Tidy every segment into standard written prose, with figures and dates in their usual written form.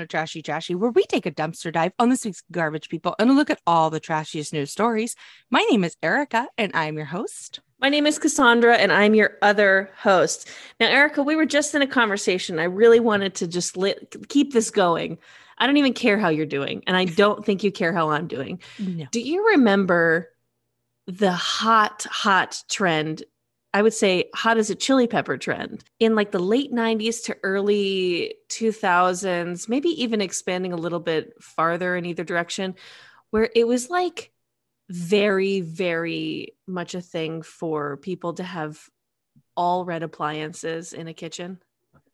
to Trashy, where we take a dumpster dive on this week's Garbage People and look at all the trashiest news stories. My name is Erika, and I'm your host. My name is Cassandra, and I'm your other host. Now, Erika, we were just in a conversation. I really wanted to just keep this going. I don't even care how you're doing, and I don't think you care how I'm doing. No. Do you remember the hot trend? I would say hot as a chili pepper trend in like the late 90s to early 2000s, maybe even expanding a little bit farther in either direction, where it was like very, very much a thing for people to have all red appliances in a kitchen.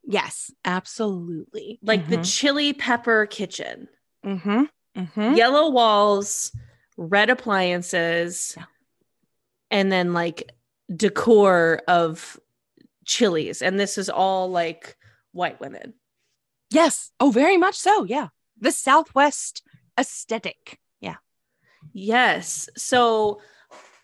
Yes, absolutely. Like the chili pepper kitchen. Mm-hmm. Yellow walls, red appliances, and then like decor of chilies. And this is all like white women. Yes. Oh, very much so. Yeah. The Southwest aesthetic. Yeah. Yes. So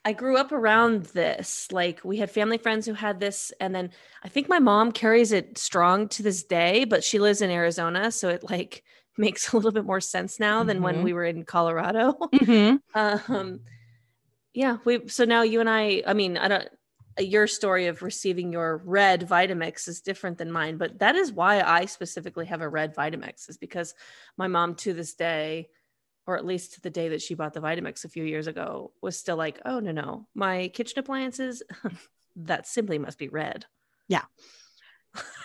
I grew up around this. Like we had family friends who had this. And then I think my mom carries it strong to this day, but she lives in Arizona. So it like makes a little bit more sense now than when we were in Colorado. Yeah. So now you and I mean, your story of receiving your red Vitamix is different than mine, but that is why I specifically have a red Vitamix, is because my mom to this day, or at least to the day that she bought the Vitamix a few years ago, was still like, oh, no, my kitchen appliances, that simply must be red. Yeah.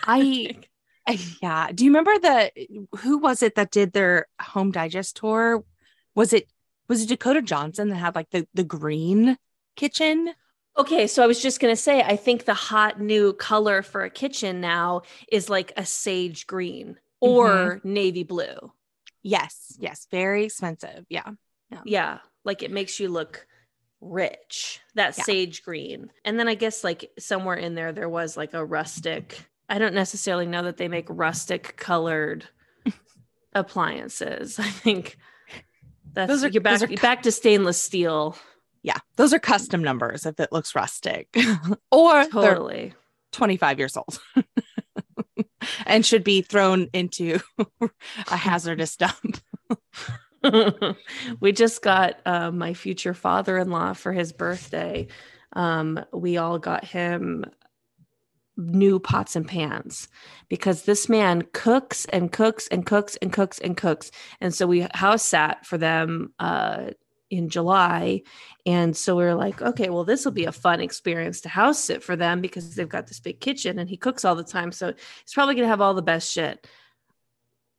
Yeah. Do you remember who was it that did their Home Digest tour? Was it Dakota Johnson that had like the green kitchen? Okay, so I was just going to say, I think the hot new color for a kitchen now is like a sage green or navy blue. Yes. Very expensive. Yeah. Like it makes you look rich, that sage green. And then I guess like somewhere in there was like a rustic. I don't necessarily know that they make rustic colored appliances. I think you're back to stainless steel. Yeah, those are custom numbers if it looks rustic. Or totally 25 years old and should be thrown into a hazardous dump. We just got my future father-in-law for his birthday. We all got him new pots and pans because this man cooks and cooks and cooks and cooks and cooks. And so we house sat for them in July. And so we were like, okay, well, this will be a fun experience to house sit for them because they've got this big kitchen and he cooks all the time. So he's probably going to have all the best shit.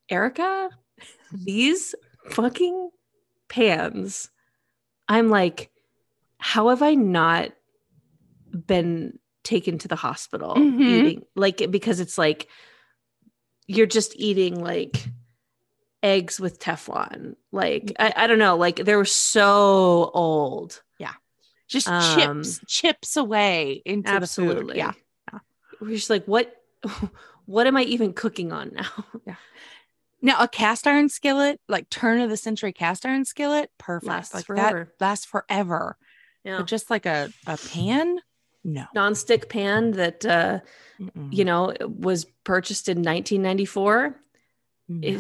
Erika, these fucking pans, I'm like, how have I not been taken to the hospital eating? Like, because it's like, you're just eating like eggs with Teflon. Like, I don't know, like they were so old. Yeah. Just chips away into absolutely. The food. Yeah. We're just like, what am I even cooking on now? Yeah. Now a cast iron skillet, like turn of the century cast iron skillet, perfect. Lasts like forever. That lasts forever. Yeah. But just like a pan, no. Non-stick pan that was purchased in 1994. No.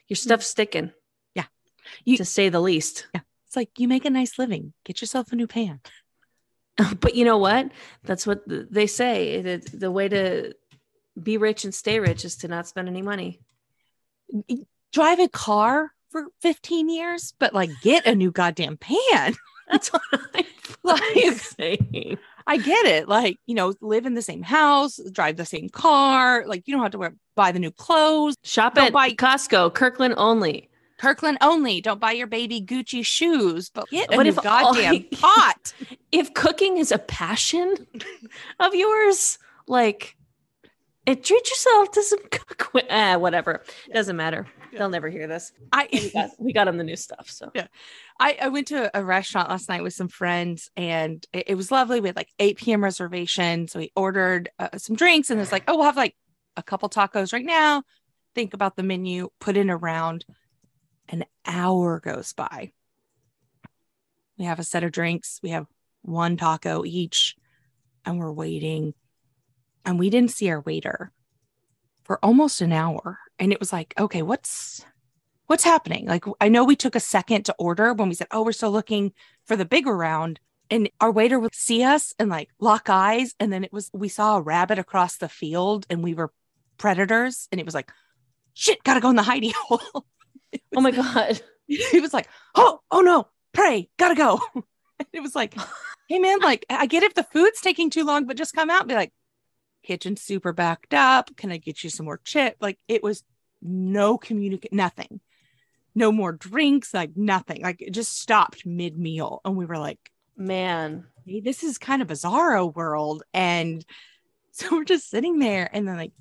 Your stuff's sticking. Yeah. To say the least. Yeah. It's like you make a nice living. Get yourself a new pan. But you know what? That's what they say. The way to be rich and stay rich is to not spend any money. Drive a car for 15 years, but like get a new goddamn pan. That's what I'm saying. I get it. Like, live in the same house, drive the same car. Like, you don't have to buy the new clothes. Shop at Costco, Kirkland only. Don't buy your baby Gucci shoes, but get a new goddamn pot. If cooking is a passion of yours, like, treat yourself to some whatever. Doesn't matter. They'll never hear this. We got them the new stuff. So yeah. I went to a restaurant last night with some friends and it was lovely. We had like 8 p.m. reservation. So we ordered some drinks and it's like, oh, we'll have like a couple tacos right now. Think about the menu, put in a round. An hour goes by. We have a set of drinks. We have 1 taco each and we're waiting. And we didn't see our waiter for almost an hour. And it was like, okay, what's happening? Like, I know we took a second to order when we said, oh, we're still looking for the bigger round. And our waiter would see us and like lock eyes. And then we saw a rabbit across the field and we were predators. And it was like, shit, gotta go in the hidey hole. Oh my God. He was like, oh no, pray, gotta go. It was like, hey man, like, I get if the food's taking too long, but just come out and be like, kitchen's super backed up. Can I get you some more chip? Like, it was no nothing. No more drinks, like nothing. Like, it just stopped mid-meal. And we were like, man, hey, this is kind of bizarro world. And so we're just sitting there, and then like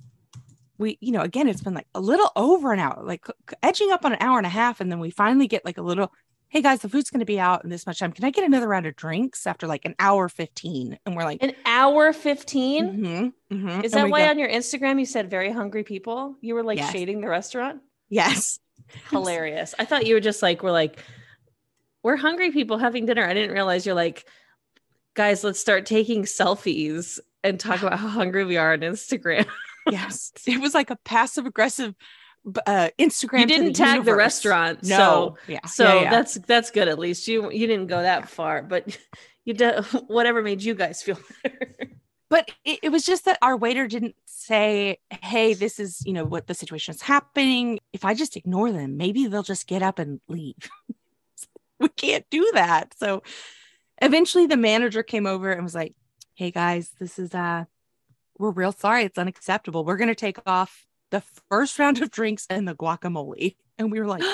we, again, it's been like a little over an hour, like edging up on an hour and a half. And then we finally get like a little, hey guys, the food's going to be out in this much time. Can I get another round of drinks after like an hour 15? And we're like, an hour 15? Mm-hmm, mm-hmm. Is that why on your Instagram you said very hungry people? You were like shading the restaurant? Yes. Hilarious. I thought you were just like, we're hungry people having dinner. I didn't realize you're like, guys, let's start taking selfies and talk about how hungry we are on Instagram. Yes. It was like a passive aggressive Instagram. You didn't tag the restaurant. No. That's good. At least you didn't go that far, but you did whatever made you guys feel better. But it was just that our waiter didn't say, hey, this is, what the situation is happening. If I just ignore them, maybe they'll just get up and leave. We can't do that. So eventually the manager came over and was like, hey guys, this is, we're real sorry. It's unacceptable. We're going to take off the first round of drinks and the guacamole. And we were like, pay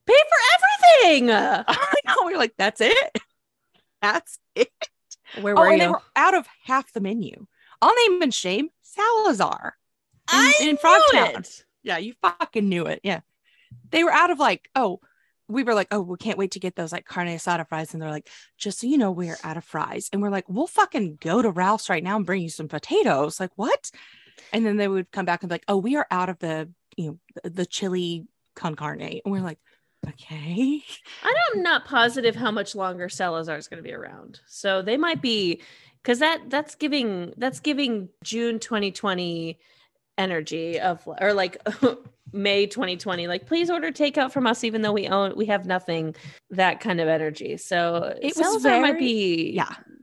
for everything. I know. We were like, that's it. That's it. Where were you? They were out of half the menu. I'll name and shame Salazar in Frogtown. Yeah, you fucking knew it. Yeah. They were out of like, we were like, we can't wait to get those like carne asada fries. And they're like, just so you know, we're out of fries. And we're like, we'll fucking go to Ralph's right now and bring you some potatoes. Like, what? And then they would come back and be like, we are out of the chili con carne. And we're like, okay. I'm not positive how much longer Salazar is going to be around. So they might be, because that's giving June 2020 energy of, or like May 2020, like, please order takeout from us, even though we have nothing, that kind of energy. So it was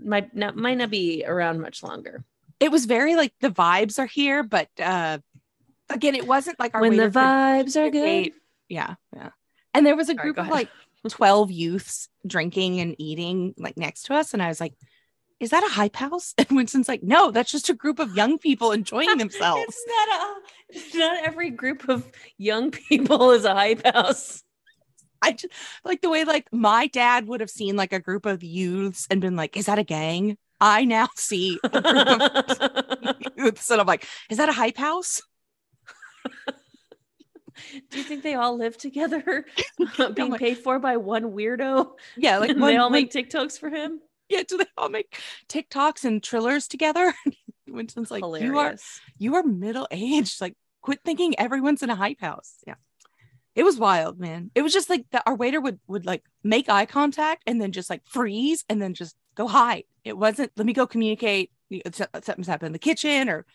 might not be around much longer. It was very like the vibes are here, but again, it wasn't like when the vibes are good. Yeah. And there was a group of like 12 youths drinking and eating like next to us. And I was like, is that a hype house? And Winston's like, no, that's just a group of young people enjoying themselves. It's not every group of young people is a hype house. I just like the way like my dad would have seen like a group of youths and been like, is that a gang? I now see a group of youths and I'm like, is that a hype house? Do you think they all live together, being paid for by one weirdo? Yeah, like they all make TikToks for him. Yeah, do they all make TikToks and Trillers together? Winston's like, hilarious. You are middle aged. Like, quit thinking everyone's in a hype house. Yeah, it was wild, man. It was just like our waiter would like make eye contact and then just like freeze and then just go hide. It wasn't, let me go communicate. Something's happened in the kitchen or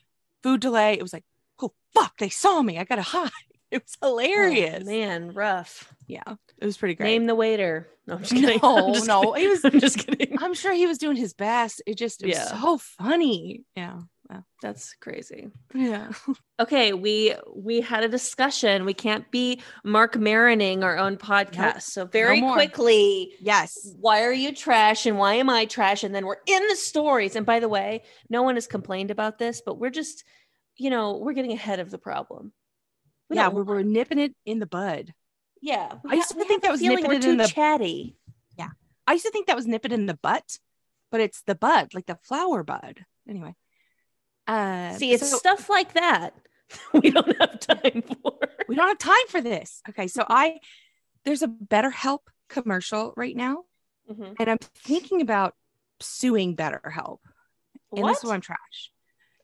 food delay. It was like, oh fuck, they saw me. I gotta hide. It was hilarious. Oh, man, rough. Yeah, it was pretty great. Name the waiter. No, I'm just kidding. No, he was. I'm just kidding. I'm sure he was doing his best. It was so funny. Yeah, that's crazy. Yeah. Okay, we had a discussion. We can't be Mark Marining our own podcast. Nope. So very quickly, yes. Why are you trash and why am I trash? And then we're in the stories. And by the way, no one has complained about this, but we're just, we're getting ahead of the problem. We're nipping it in the bud. Yeah. I used to think that was nipping it in the chatty. Yeah. I used to think that was nip it in the butt, but it's the bud, like the flower bud. Anyway. It's stuff like that we don't have time for. We don't have time for this. Okay. So there's a BetterHelp commercial right now. Mm-hmm. And I'm thinking about suing BetterHelp. And this is why I'm trash.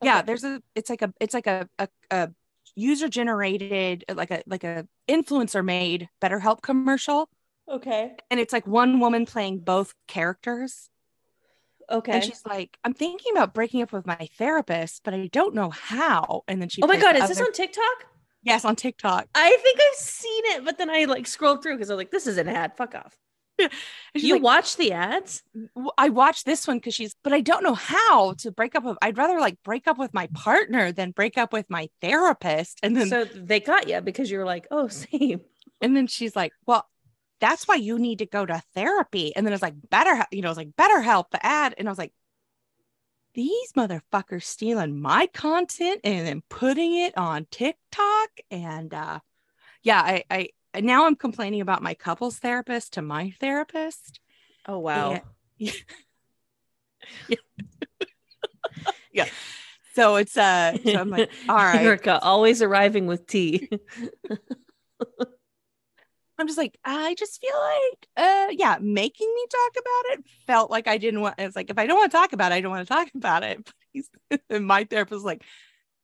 Okay. Yeah. It's like a user generated, like a influencer made BetterHelp commercial. Okay. And it's like one woman playing both characters. And Okay. she's like, I'm thinking about breaking up with my therapist, but I don't know how. And then she Oh my plays God, the is this other. on TikTok? Yes, on TikTok. I think I've seen it, but then I like scrolled through because I was like, this is an ad. Fuck off. And she's You like, watch the ads? I watched this one because but I don't know how to break up with, I'd rather like break up with my partner than break up with my therapist. So they got you because you were like, oh, same. And then she's like, well, that's why you need to go to therapy. And then it's like, better, it's like, better help the ad. And I was like, these motherfuckers stealing my content and then putting it on TikTok. And yeah, I now I'm complaining about my couples therapist to my therapist. Oh, wow. And, yeah. Yeah. So it's so I'm like, all right. Erika, always arriving with tea. I'm just like, I just feel like yeah, making me talk about it felt like I didn't want. It's like, if I don't want to talk about it, I don't want to talk about it. But and my therapist was like,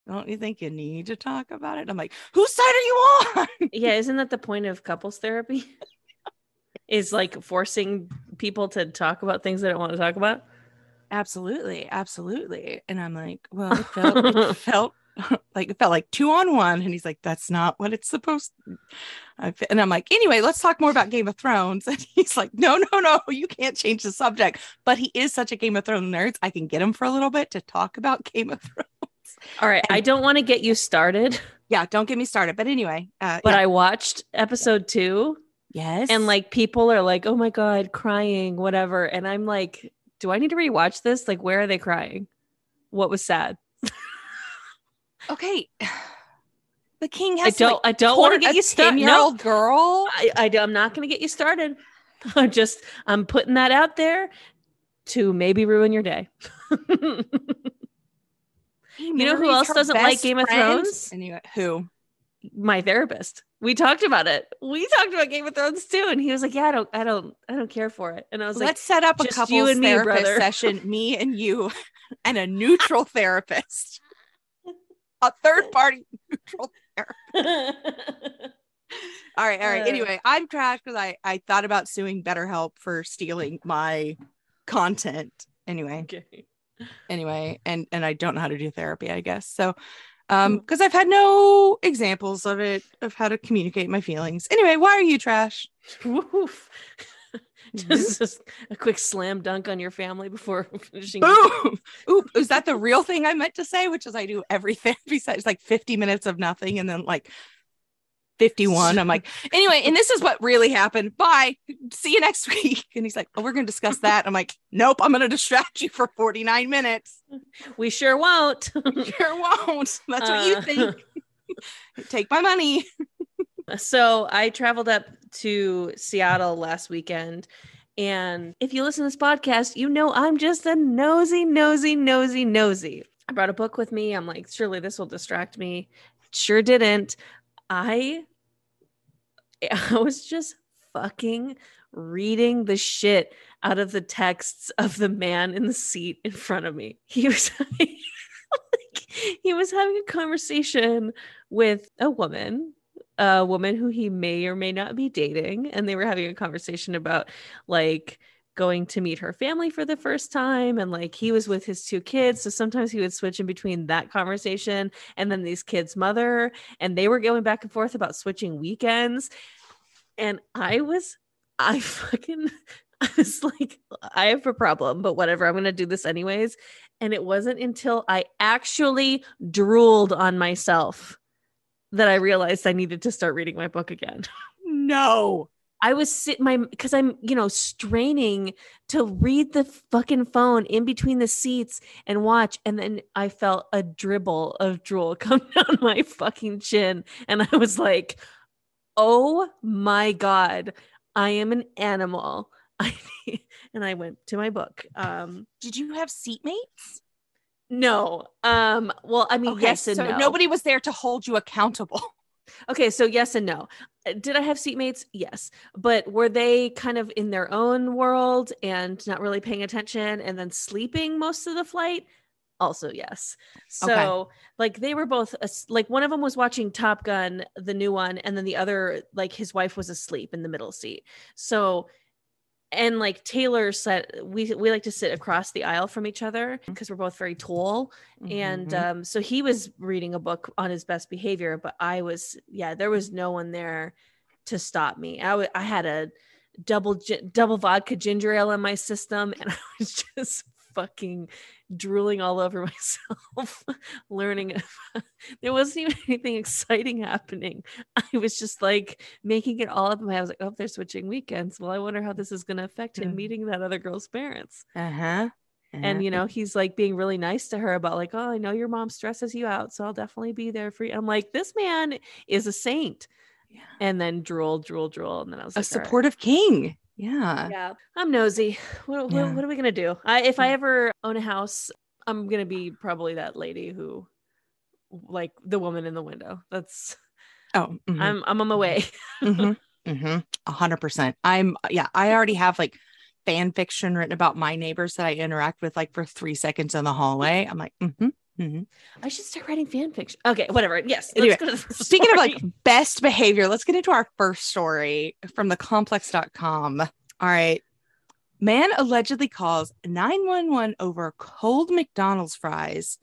don't you think you need to talk about it? I'm like, whose side are you on? Yeah, isn't that the point of couples therapy? Is like forcing people to talk about things they don't want to talk about? Absolutely, absolutely. And I'm like, well, it felt like 2-on-1. And he's like, that's not what it's supposed to. And I'm like, anyway, let's talk more about Game of Thrones. And he's like, no, you can't change the subject. But he is such a Game of Thrones nerd. I can get him for a little bit to talk about Game of Thrones. All right. And I don't want to get you started. Yeah, don't get me started. But anyway. But yeah. I watched episode 2. Yes. And like people are like, oh my God, crying, whatever. And I'm like, do I need to rewatch this? Like, where are they crying? What was sad? Okay. The king has I don't want to get you started. 10-year-old girl. I'm not going to get you started. I'm putting that out there to maybe ruin your day. You know who else doesn't like Game of Thrones? Anyway, who? My therapist. We talked about it. We talked about Game of Thrones too, and he was like, "Yeah, I don't care for it." And I was like, "Let's set up a couples therapist session, me and you, and a neutral therapist, a third party neutral therapist." All right. Anyway, I'm trash because I thought about suing BetterHelp for stealing my content. Anyway, and I don't know how to do therapy, I guess. So. Because I've had no examples of it, of how to communicate my feelings. Anyway, why are you trash? Woof. Just a quick slam dunk on your family before finishing. Ooh, is that the real thing I meant to say? Which is I do every therapy session. It's like 50 minutes of nothing, and then like 51. I'm like, anyway, and this is what really happened. Bye. See you next week. And he's like, oh, we're going to discuss that. I'm like, nope, I'm going to distract you for 49 minutes. We sure won't. Sure won't. That's what you think. Take my money. So I traveled up to Seattle last weekend. And if you listen to this podcast, you know I'm just a nosy. I brought a book with me. I'm like, surely this will distract me. Sure didn't. I was just fucking reading the shit out of the texts of the man in the seat in front of me. He was having a conversation with a woman who he may or may not be dating, and they were having a conversation about like going to meet her family for the first time, and like he was with his 2 kids, so sometimes he would switch in between that conversation and then these kids' mother, and they were going back and forth about switching weekends. And I was like, I have a problem, but whatever, I'm gonna do this anyways. And it wasn't until I actually drooled on myself that I realized I needed to start reading my book again. No. I was because I'm, straining to read the fucking phone in between the seats and watch. And then I felt a dribble of drool come down my fucking chin. And I was oh my God, I am an animal. And I went to my book. Did you have seatmates? No. Well, I mean, okay, yes and no. So nobody was there to hold you accountable. Okay, so yes and no. Did I have seatmates? Yes. But were they kind of in their own world and not really paying attention and then sleeping most of the flight? Also, yes. So like they were both like one of them was watching Top Gun, the new one, and then the other, like his wife was asleep in the middle seat. So And like Taylor said, we like to sit across the aisle from each other because we're both very tall. Mhm. And so he was reading a book on his best behavior, but there was no one there to stop me. I had a double vodka ginger ale in my system, and I was just fucking drooling all over myself, learning. There wasn't even anything exciting happening. I was just like making it all up in my head. I was like, oh, they're switching weekends. Well, I wonder how this is going to affect him meeting that other girl's parents. And he's like being really nice to her about like, oh, I know your mom stresses you out, so I'll definitely be there for you. I'm like, this man is a saint. Yeah. And then drool. And then I was like, a supportive king. Yeah. I'm nosy. What are we going to do? If I ever own a house, I'm going to be probably that lady who, like the woman in the window. That's, I'm on my way. 100%. I already have like fan fiction written about my neighbors that I interact with like for 3 seconds in the hallway. I'm like, I should start writing fan fiction. Okay, whatever. Yes. Anyway, speaking of like best behavior, let's get into our first story from thecomplex.com. All right. Man allegedly calls 911 over cold McDonald's fries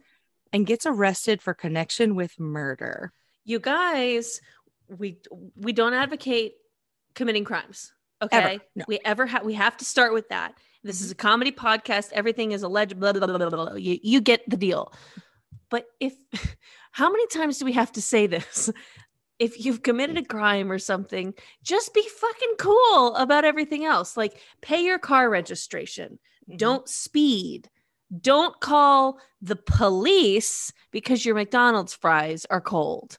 and gets arrested for connection with murder. You guys, we don't advocate committing crimes. Okay. No. We have to start with that. This is a comedy podcast. Everything is alleged. Blah, blah, blah, blah, blah. You get the deal. But how many times do we have to say this? If you've committed a crime or something, just be fucking cool about everything else. Like pay your car registration. Don't speed. Don't call the police because your McDonald's fries are cold.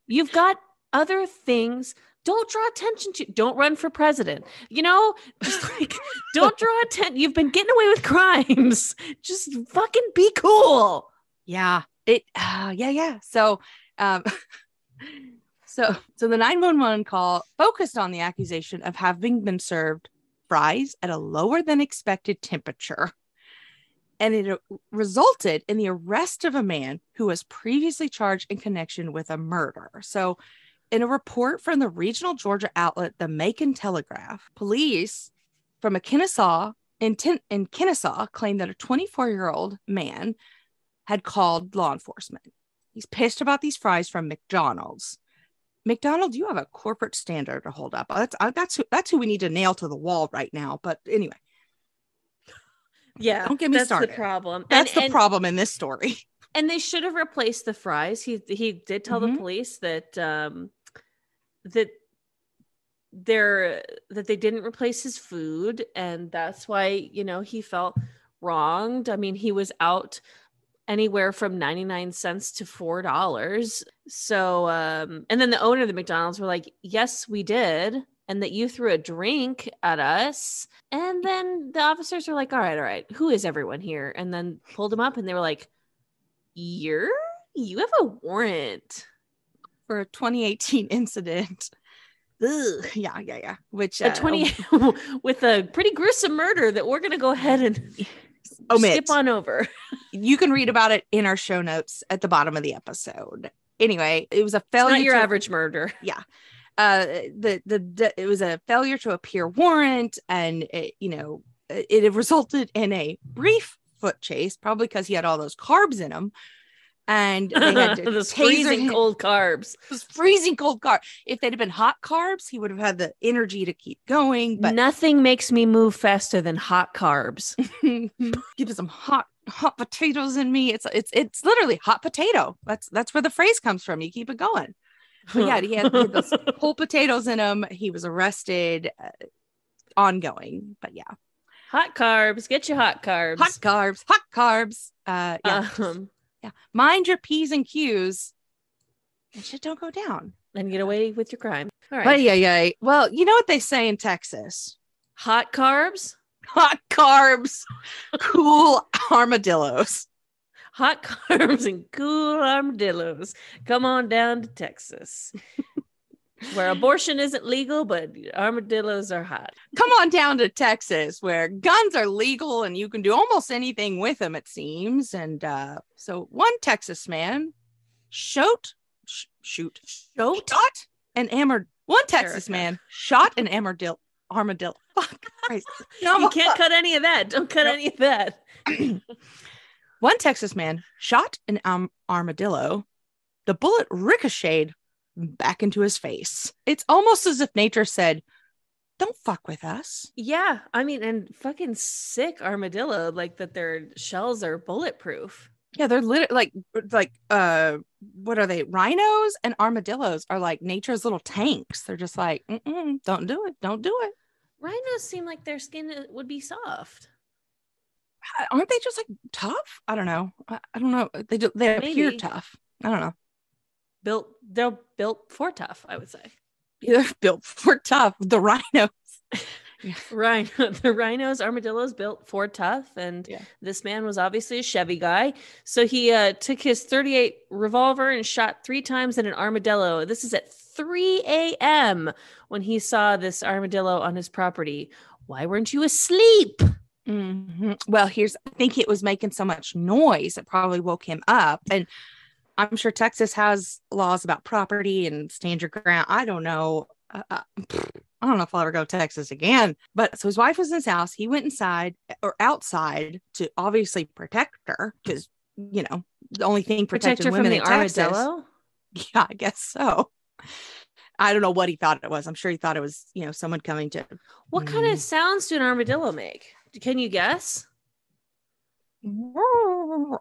You've got other things. Don't draw attention to. Don't run for president. Just like don't draw attention. You've been getting away with crimes. Just fucking be cool. Yeah. So, so the 911 call focused on the accusation of having been served fries at a lower than expected temperature. And it resulted in the arrest of a man who was previously charged in connection with a murder. So, in a report from the regional Georgia outlet, the Macon Telegraph, police from Kennesaw claimed that a 24-year-old man had called law enforcement. He's pissed about these fries from McDonald's. McDonald's, you have a corporate standard to hold up. That's who we need to nail to the wall right now. But anyway. Yeah. Don't get me started. That's the problem. That's the problem in this story. And they should have replaced the fries. He did tell the police that that they didn't replace his food, and that's why he felt wronged. I mean, he was out anywhere from 99 cents to $4. So and then the owner of the McDonald's were like, yes, we did, and that you threw a drink at us. And then the officers were like, all right, who is everyone here? And then pulled him up, and they were like, you have a warrant for a 2018 incident. Ugh, yeah. Which with a pretty gruesome murder that we're gonna go ahead and skip on over. You can read about it in our show notes at the bottom of the episode. Anyway, it was a failure. It's not your average murder. Yeah. It was a failure to appear warrant, and it resulted in a brief foot chase, probably because he had all those carbs in him. And they had to those freezing cold carbs. Those freezing cold carbs. If they'd have been hot carbs, he would have had the energy to keep going. But nothing makes me move faster than hot carbs. Give some hot potatoes in me. It's literally hot potato. That's where the phrase comes from. You keep it going. But yeah, he had those whole potatoes in him. He was arrested. Ongoing, but yeah. Hot carbs. Get your hot carbs. Hot carbs. Yeah. Mind your P's and Q's. And shit don't go down. And get away with your crime. All right. But yeah. Well, you know what they say in Texas? Hot carbs. Cool armadillos. Hot carbs and cool armadillos. Come on down to Texas. Where abortion isn't legal, but armadillos are hot. Come on down to Texas, where guns are legal and you can do almost anything with them, it seems. And so one Texas man shot an armadillo. armadillo. Fuck Christ. You can't cut any of that. Don't cut any of that. One Texas man shot an armadillo. The bullet ricocheted back into his face. It's almost as if nature said, don't fuck with us. Yeah. I mean, and fucking sick armadillo, like that their shells are bulletproof. Yeah, they're literally what are they? Rhinos and armadillos are like nature's little tanks. They're just like, don't do it. Don't do it. Rhinos seem like their skin would be soft. Aren't they just like tough? I don't know. I don't know. They appear tough. I don't know. They're built for tough, I would say. They're built for tough. The rhinos. The rhinos, armadillos built for tough. And this man was obviously a Chevy guy. So he took his .38 revolver and shot 3 times at an armadillo. This is at 3 a.m. when he saw this armadillo on his property. Why weren't you asleep? Mm-hmm. Well, I think it was making so much noise. It probably woke him up. And I'm sure Texas has laws about property and stand your ground. I don't know. I don't know if I'll ever go to Texas again. But so his wife was in his house. He went inside or outside to obviously protect her because, the only thing protecting women in Texas. Armadillo? Yeah, I guess so. I don't know what he thought it was. I'm sure he thought it was, someone coming to. What kind of sounds do an armadillo make? Can you guess? They're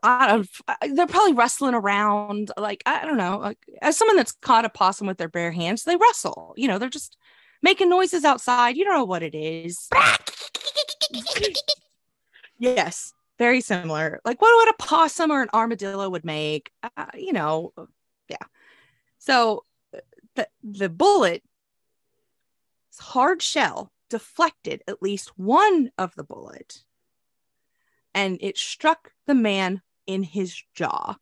probably rustling around. Like, I don't know. Like, as someone that's caught a possum with their bare hands, they rustle. They're just making noises outside. You don't know what it is. Yes, very similar. Like what a possum or an armadillo would make. Yeah. So the bullet, hard shell, deflected at least one of the bullet. And it struck the man in his jaw.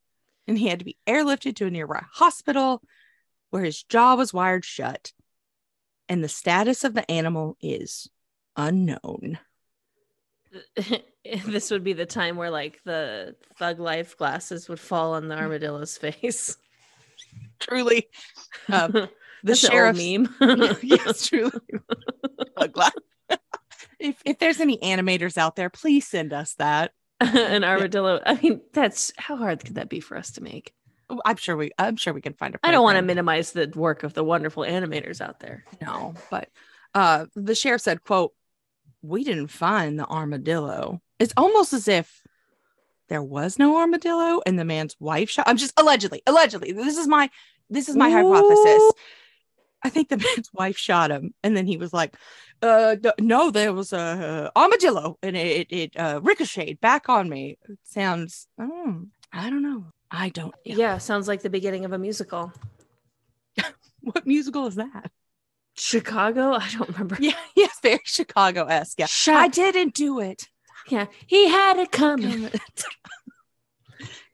And he had to be airlifted to a nearby hospital where his jaw was wired shut. And the status of the animal is unknown. This would be the time where like the Thug Life glasses would fall on the armadillo's face. Truly. The sheriff meme. Yes, truly. If there's any animators out there, please send us that. An armadillo. I mean, how hard could that be for us to make? I'm sure we can find a program. I don't want to minimize the work of the wonderful animators out there. No, but the sheriff said, quote, "We didn't find the armadillo." It's almost as if there was no armadillo and the man's wife shot. I'm just allegedly. This is my hypothesis. I think the man's wife shot him, and then he was like, "No, there was a armadillo, and it ricocheted back on me." It sounds, I don't know. I don't. Yeah, sounds like the beginning of a musical. What musical is that? Chicago? I don't remember. Yeah, yes, very Chicago-esque. Yeah, I didn't do it. Yeah, he had it coming.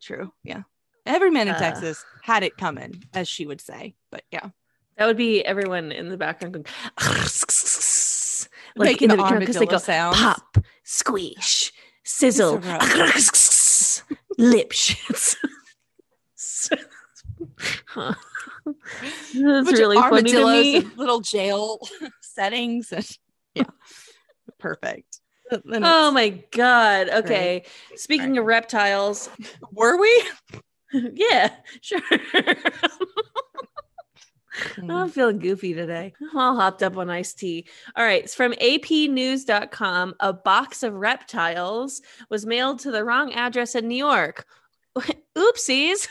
True. Yeah, every man in Texas had it coming, as she would say. But yeah. That would be everyone in the background going, like in the because they go sounds. Pop, squish, sizzle, lip shits. That's really funny to me. Little jail settings. Yeah, perfect. Oh my God. Okay. Great. Speaking of reptiles. Were we? Yeah, sure. I'm feeling goofy today. I'm all hopped up on iced tea. All right. It's from apnews.com. A box of reptiles was mailed to the wrong address in New York. Oopsies.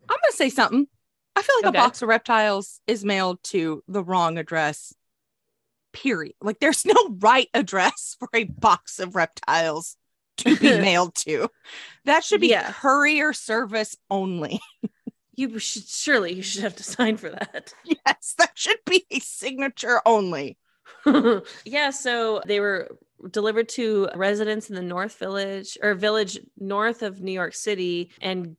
I'm going to say something. I feel like a box of reptiles is mailed to the wrong address. Period. Like there's no right address for a box of reptiles to be mailed to. That should be courier service only. You should have to sign for that. Yes, that should be a signature only. Yeah, so they were delivered to residents in the village north of New York City, and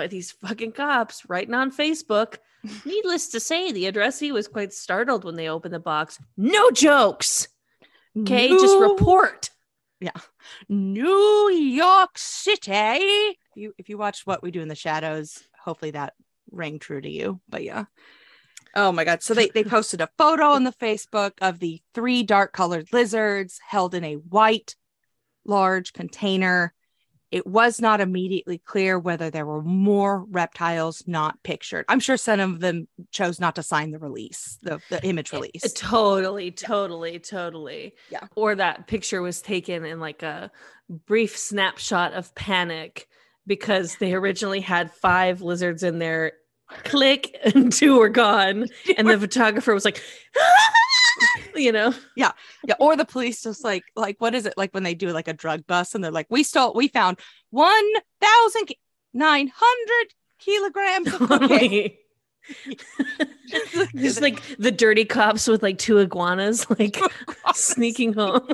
these fucking cops writing on Facebook. Needless to say, the addressee was quite startled when they opened the box. No jokes. Okay, just report. Yeah. New York City. If you watched What We Do in the Shadows, hopefully that rang true to you. But yeah. Oh my God. So they posted a photo on the Facebook of the 3 dark colored lizards held in a white large container. It was not immediately clear whether there were more reptiles not pictured. I'm sure some of them chose not to sign the release, the image release. Totally. Yeah. Or that picture was taken in like a brief snapshot of panic because they originally had 5 lizards in there. Click, and 2 were gone. And the photographer was like, Yeah. Or the police just like what is it like when they do like a drug bust and they're like, we found 1,900 kilograms of cocaine. Just like the dirty cops with like 2 iguanas like sneaking home.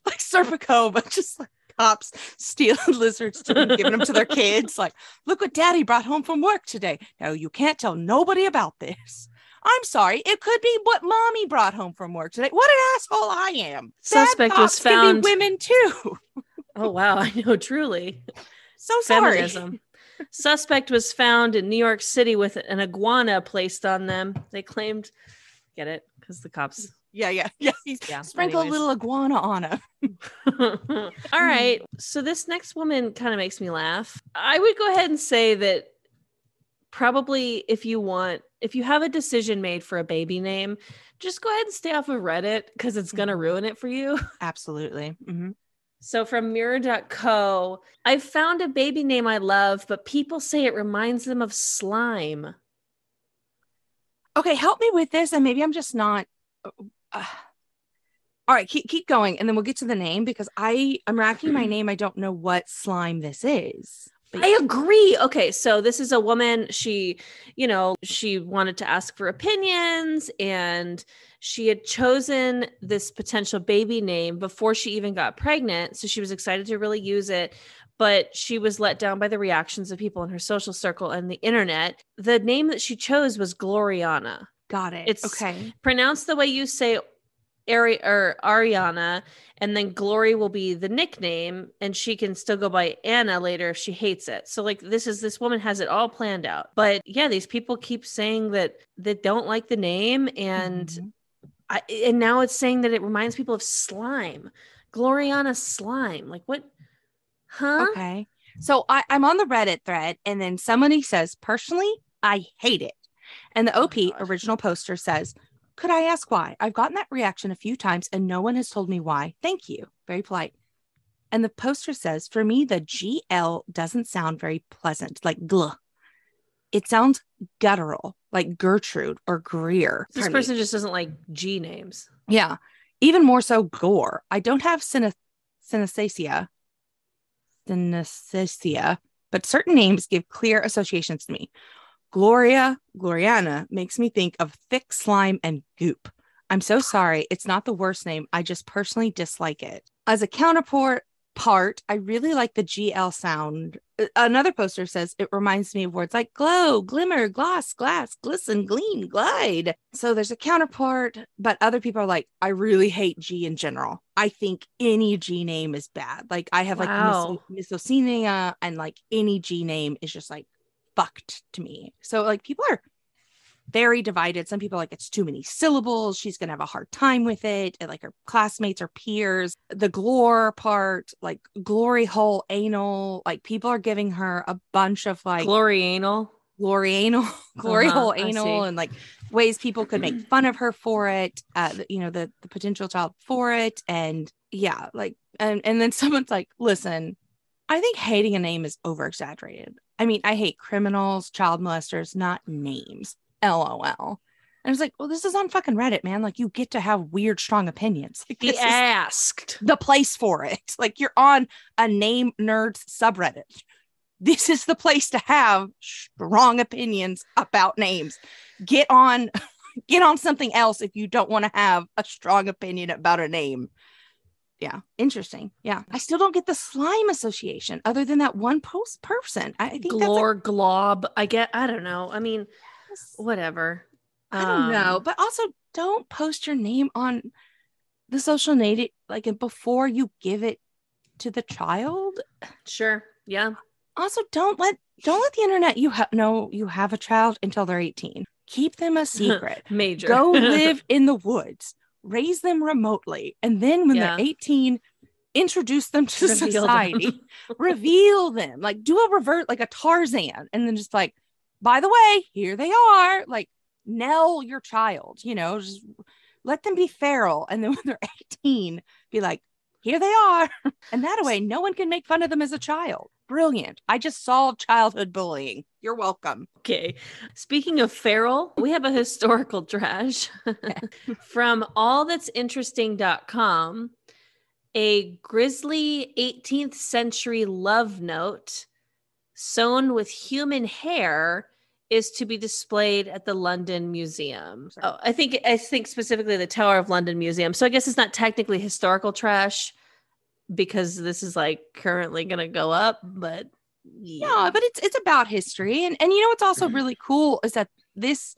Like Serpico, but just like cops stealing lizards and giving them to their kids. Like, look what daddy brought home from work today. No, you can't tell nobody about this. I'm sorry. It could be what mommy brought home from work today. What an asshole I am. Suspect was found. Can be women too. Oh, wow. I know. Truly. So sorry. Feminism. Suspect was found in New York City with an iguana placed on them. They claimed, get it? Because the cops. Yeah. Sprinkle a little iguana on him. All right. So this next woman kind of makes me laugh. I would go ahead and say that probably if you have a decision made for a baby name, just go ahead and stay off of Reddit because it's going to ruin it for you. Absolutely. Mm-hmm. So from mirror.co, I found a baby name I love, but people say it reminds them of slime. Okay, help me with this. And maybe I'm just not. All right, keep going. And then we'll get to the name because I'm racking my name. I don't know what slime this is. I agree. Okay, so this is a woman. She wanted to ask for opinions and she had chosen this potential baby name before she even got pregnant. So she was excited to really use it, but she was let down by the reactions of people in her social circle and the internet. The name that she chose was Gloriana. Got it. It's okay. Pronounced the way you say Ariana, and then Glory will be the nickname, and she can still go by Anna later if she hates it. So like this woman has it all planned out. But yeah, these people keep saying that they don't like the name, and and now it's saying that it reminds people of slime. Gloriana slime. Like what? Huh? Okay. So I'm on the Reddit thread, and then somebody says, personally, I hate it. And the OP original poster says, could I ask why? I've gotten that reaction a few times and no one has told me why. Thank you. Very polite. And the poster says, for me, the GL doesn't sound very pleasant, like gl. It sounds guttural, like Gertrude or Greer. This person just doesn't like G names. Yeah. Even more so gore. I don't have synesthesia, but certain names give clear associations to me. Gloriana makes me think of thick slime and goop. I'm so sorry. It's not the worst name. I just personally dislike it. As a counterpart, I really like the GL sound. Another poster says it reminds me of words like glow, glimmer, gloss, glass, glisten, gleam, glide. So there's a counterpart, but other people are like, I really hate G in general. I think any G name is bad. Like I have like misocynia, and like any G name is just like fucked to me. So like people are very divided. Some people are like, it's too many syllables, she's gonna have a hard time with it, and like her classmates or peers. The glore part, like glory hole anal, like people are giving her a bunch of like glory hole anal, and like ways people could make fun of her for it, the potential child for it. And yeah, like and then someone's like, listen, I think hating a name is over exaggerated. I mean, I hate criminals, child molesters, not names. LOL. And I was like, well, this is on fucking Reddit, man. Like, you get to have weird, strong opinions. Like, he asked the place for it. Like, you're on a name nerds subreddit. This is the place to have strong opinions about names. Get on something else if you don't want to have a strong opinion about a name. Yeah, interesting. Yeah, I still don't get the slime association other than that one person. I think glob. I don't know. I mean, whatever. I don't know, but also don't post your name on the social media like before you give it to the child. Sure. Yeah. Also, don't let Don't let the internet know you have a child until they're 18. Keep them a secret. Major. Go live in the woods. Raise them remotely. And then when they're 18, introduce them to society. Reveal them. Like do a revert, like a Tarzan. And then just like, by the way, here they are. Like Nell your child, just let them be feral. And then when they're 18, be like, here they are. And that way, no one can make fun of them as a child. Brilliant. I just solved childhood bullying. You're welcome. Okay. Speaking of feral, we have a historical trash from allthat'sinteresting.com. A grisly 18th century love note sewn with human hair is to be displayed at the London Museum. Oh, I think specifically the Tower of London Museum. So I guess it's not technically historical trash because this is like currently going to go up, but yeah, but it's about history. And what's also really cool is that this,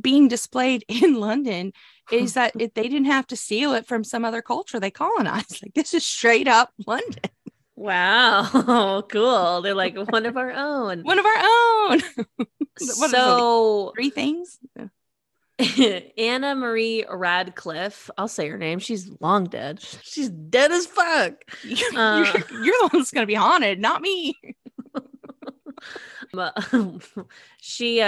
being displayed in London is that they didn't have to steal it from some other culture they colonized. Like this is straight up London. Wow. Cool. They're like one of our own. One of our own. So 3 things. Anna Marie Radcliffe, I'll say her name. She's long dead. She's dead as fuck. You're the one that's going to be haunted, not me. She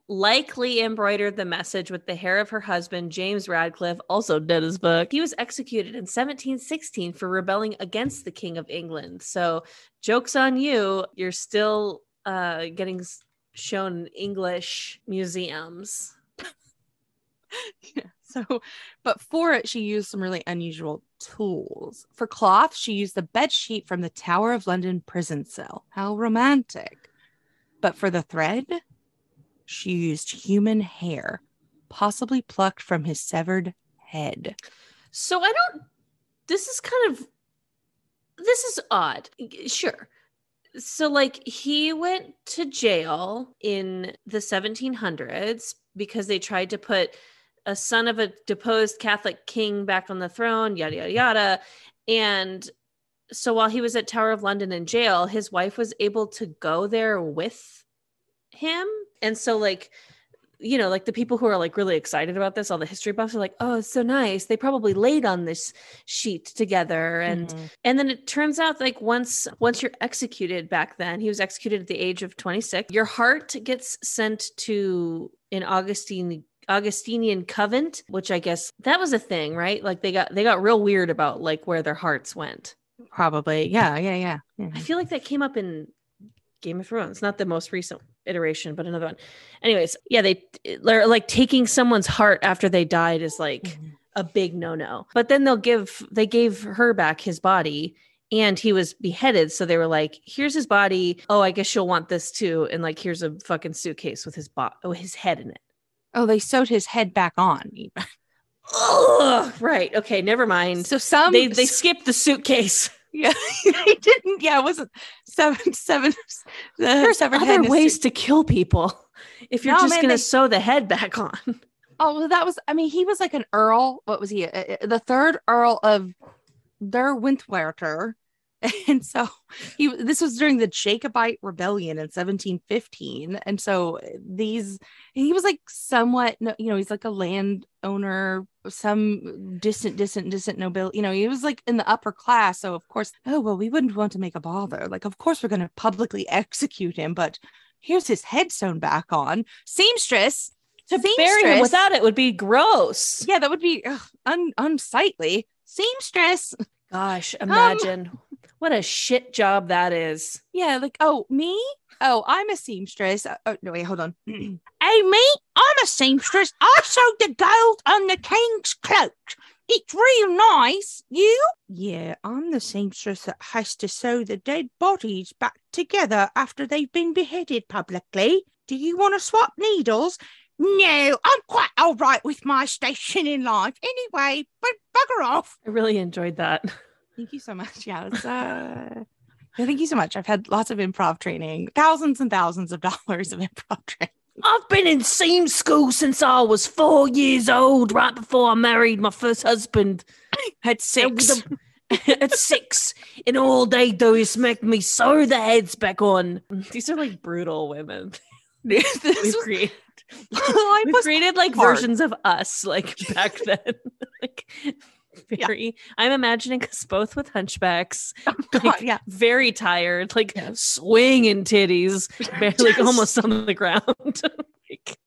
likely embroidered the message with the hair of her husband, James Radcliffe, also dead as fuck. He was executed in 1716 for rebelling against the King of England. So joke's on you. You're still getting shown in English museums. But for it, she used some really unusual tools. For cloth, she used the bed sheet from the Tower of London prison cell. How romantic. But for the thread, she used human hair, possibly plucked from his severed head. So this is odd. Sure. So like he went to jail in the 1700s because they tried to put a son of a deposed Catholic king back on the throne, yada, yada, yada. And so while he was at Tower of London in jail, his wife was able to go there with him. And so like, like the people who are like really excited about this, all the history buffs are like, oh, it's so nice. They probably laid on this sheet together. And then it turns out like once you're executed back then, he was executed at the age of 26. Your heart gets sent to an Augustinian convent, which I guess that was a thing, right? Like they got real weird about like where their hearts went. Probably. Yeah. I feel like that came up in Game of Thrones, not the most recent iteration, but another one. Anyways, yeah, they're like taking someone's heart after they died is like a big no-no. But then they gave her back his body and he was beheaded. So they were like, here's his body. Oh, I guess you'll want this too. And like, here's a fucking suitcase with his head in it. Oh, they sewed his head back on. Ugh, right. Okay. Never mind. So they skipped the suitcase. Yeah, they didn't. Yeah, it wasn't seven. There's other ways to kill people if you're going to sew the head back on. Oh, well, he was like an earl. What was he? The third Earl of Derwentwater. And so this was during the Jacobite rebellion in 1715. And so he was like somewhat, he's like a landowner, some distant nobility, he was like in the upper class. So of course, we wouldn't want to make a bother. Like, of course we're going to publicly execute him, but here's his head sewn back on. Seamstress. To bury him without it would be gross. Yeah, that would be unsightly. Seamstress. Gosh, imagine. What a shit job that is. Yeah, like, oh, me? Oh, I'm a seamstress. Oh, no, wait, hold on. Hey, me? I'm a seamstress. I sewed the gold on the king's cloak. It's real nice. You? Yeah, I'm the seamstress that has to sew the dead bodies back together after they've been beheaded publicly. Do you want to swap needles? No, I'm quite all right with my station in life. Anyway, but bugger off. I really enjoyed that. Thank you so much. Yeah, thank you so much. I've had lots of improv training, thousands and thousands of dollars of improv training. I've been in seam school since I was 4 years old, right before I married my first husband. Had 6. At 6 and all they do is make me sew the heads back on. These are like brutal women. We've created like hard. versions of us like back then. Like very I'm imagining us both with hunchbacks, like, very tired, like swinging titties, like almost on the ground. Like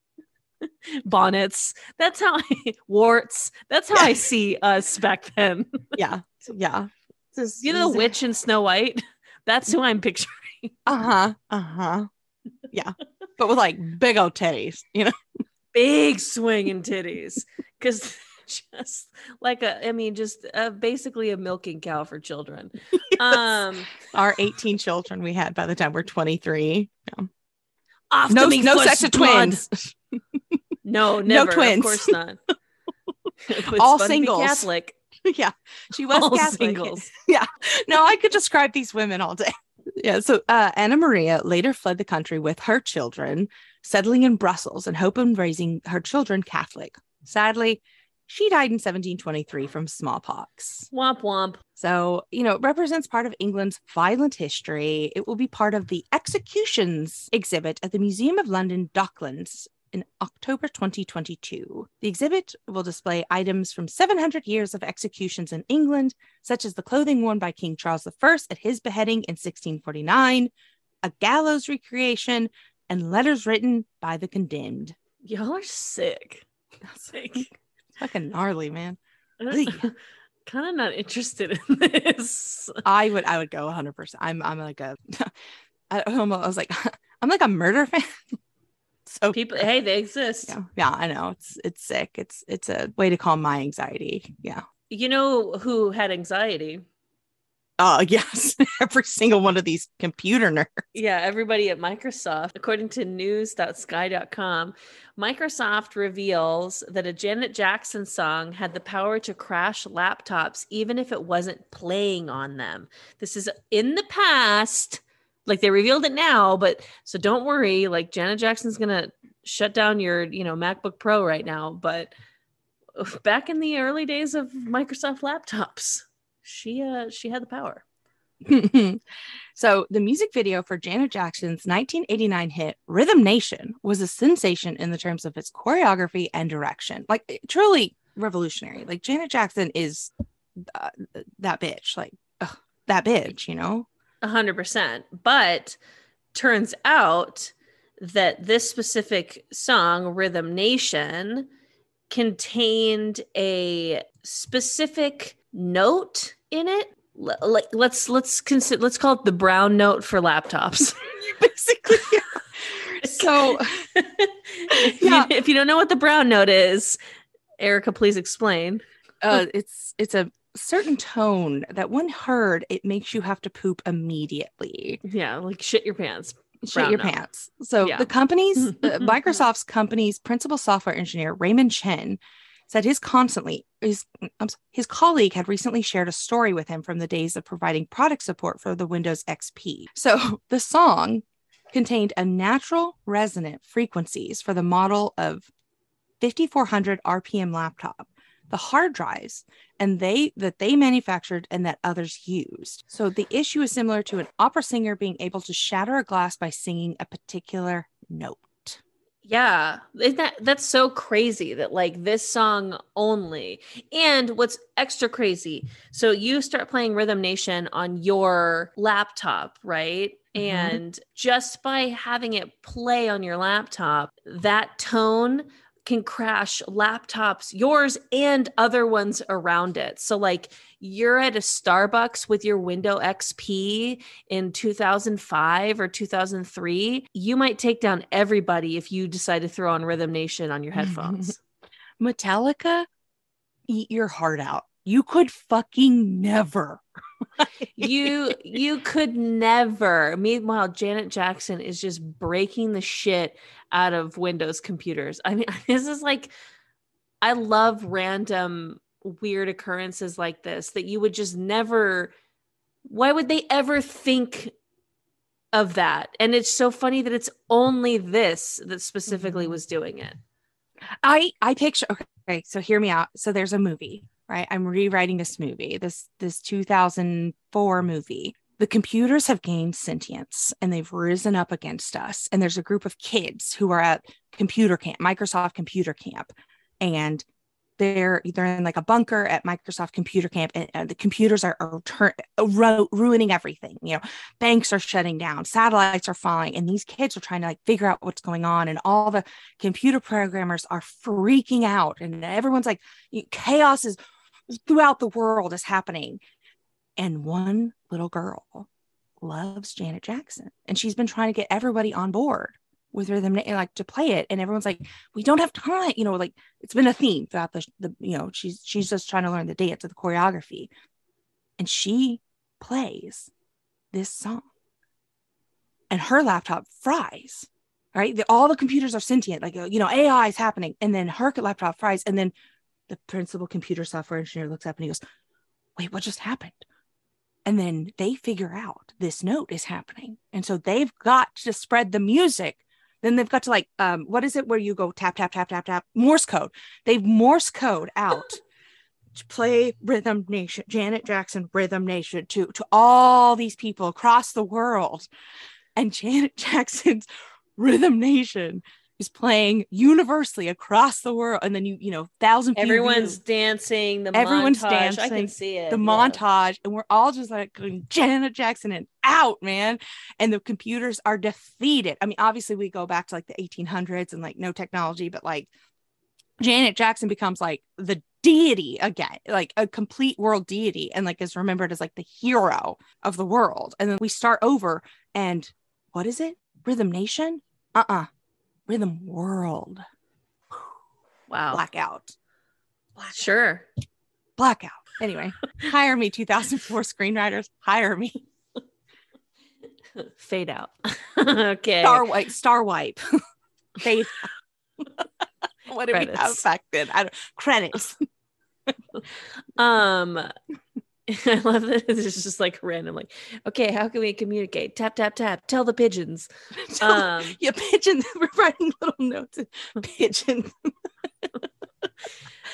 bonnets. That's how warts. That's how I see us back then. Yeah. You know the witch in Snow White? That's who I'm picturing. Yeah. But with like big old titties, you know? Big swinging titties. Because just like basically a milking cow for children. Yes. Our 18 children we had by the time we're 23. No sex of twins. No, never. No twins. Of course not. All singles. Catholic. Yeah, she was all Catholic. Singles. Yeah, no, I could describe these women all day. Yeah, so Anna Maria later fled the country with her children, settling in Brussels in hope of raising her children Catholic. Sadly, she died in 1723 from smallpox. Womp womp. So, it represents part of England's violent history. It will be part of the executions exhibit at the Museum of London Docklands in October 2022. The exhibit will display items from 700 years of executions in England, such as the clothing worn by King Charles I at his beheading in 1649, a gallows recreation, and letters written by the condemned. Y'all are sick. Fucking gnarly, man. Kind of not interested in this. I would go 100%. I'm like I'm like a murder fan. So people, hey, they exist. Yeah, I know. It's sick. It's a way to calm my anxiety. Yeah. You know who had anxiety? Yes. Every single one of these computer nerds. Yeah, everybody at Microsoft. According to news.sky.com, Microsoft reveals that a Janet Jackson song had the power to crash laptops even if it wasn't playing on them. This is in the past. Like they revealed it now, but so don't worry. Like Janet Jackson's gonna shut down your, MacBook Pro right now. But back in the early days of Microsoft laptops, she had the power. So the music video for Janet Jackson's 1989 hit "Rhythm Nation" was a sensation in the terms of its choreography and direction. Like truly revolutionary. Like Janet Jackson is that bitch. Like that bitch. 100%. But turns out that this specific song, Rhythm Nation, contained a specific note in it. Like let's call it the brown note for laptops. Basically. Yeah. So if you don't know what the brown note is, Erika, please explain. It's a certain tone that when heard, it makes you have to poop immediately. Yeah, like shit your pants. Pants. So the company's Microsoft's company's principal software engineer Raymond Chen said his colleague had recently shared a story with him from the days of providing product support for the Windows XP. So the song contained a natural resonant frequencies for the model of 5400 RPM laptop, the hard drives, and they manufactured and that others used. So the issue is similar to an opera singer being able to shatter a glass by singing a particular note. Yeah, that's so crazy that like this song only. And what's extra crazy, so you start playing Rhythm Nation on your laptop, right? Mm-hmm. And just by having it play on your laptop, that tone can crash laptops, yours and other ones around it. So like you're at a Starbucks with your Windows XP in 2005 or 2003, you might take down everybody if you decide to throw on Rhythm Nation on your headphones. Metallica, eat your heart out. You could fucking never. You could never. Meanwhile, Janet Jackson is just breaking the shit out of Windows computers. I mean, this is like, I love random weird occurrences like this that you would just never, why would they ever think of that? And it's so funny that it's only this that specifically was doing it. I picture, okay, so hear me out. So there's a movie right? I'm rewriting this movie, this 2004 movie. The computers have gained sentience and they've risen up against us. And there's a group of kids who are at computer camp, Microsoft computer camp. And they're in like a bunker at Microsoft computer camp, and the computers are ruining everything. You know, banks are shutting down, satellites are falling, and these kids are trying to like figure out what's going on. And all the computer programmers are freaking out, and everyone's like, chaos is throughout the world is happening. And one little girl loves Janet Jackson, and she's been trying to get everybody on board with rhythm, like to play it, and everyone's like, we don't have time, you know, like it's been a theme throughout the you know, she's just trying to learn the dance or the choreography, and she plays this song and her laptop fries, right? All the computers are sentient, like, you know, AI is happening, and then her laptop fries, and then the principal computer software engineer looks up and he goes, wait, what just happened? And then they figure out this note is happening, and so they've got to spread the music. Then they've got to like, what is it where you go tap, tap, tap, tap, tap, Morse code. They've Morse code out to play Rhythm Nation, Janet Jackson Rhythm Nation to all these people across the world. And Janet Jackson's Rhythm Nation is playing universally across the world. And then you know, 1,000 people. Everyone's dancing. Everyone's dancing. I can see it. The montage. And we're all just like going, Janet Jackson and out, man. And the computers are defeated. I mean, obviously we go back to like the 1800s and like no technology, but like Janet Jackson becomes like the deity again, like a complete world deity, and like is remembered as like the hero of the world. And then we start over, and what is it? Rhythm Nation? Rhythm World. Wow. Blackout. Sure. Blackout. Anyway, hire me, 2004 screenwriters. Hire me. Fade out. Okay. Star wipe. Fade out. What do we have back then? Credits. I love that it's just like random, like, okay, how can we communicate? Tap, tap, tap. Tell the pigeons. Yeah, pigeons. We're writing little notes. Pigeons.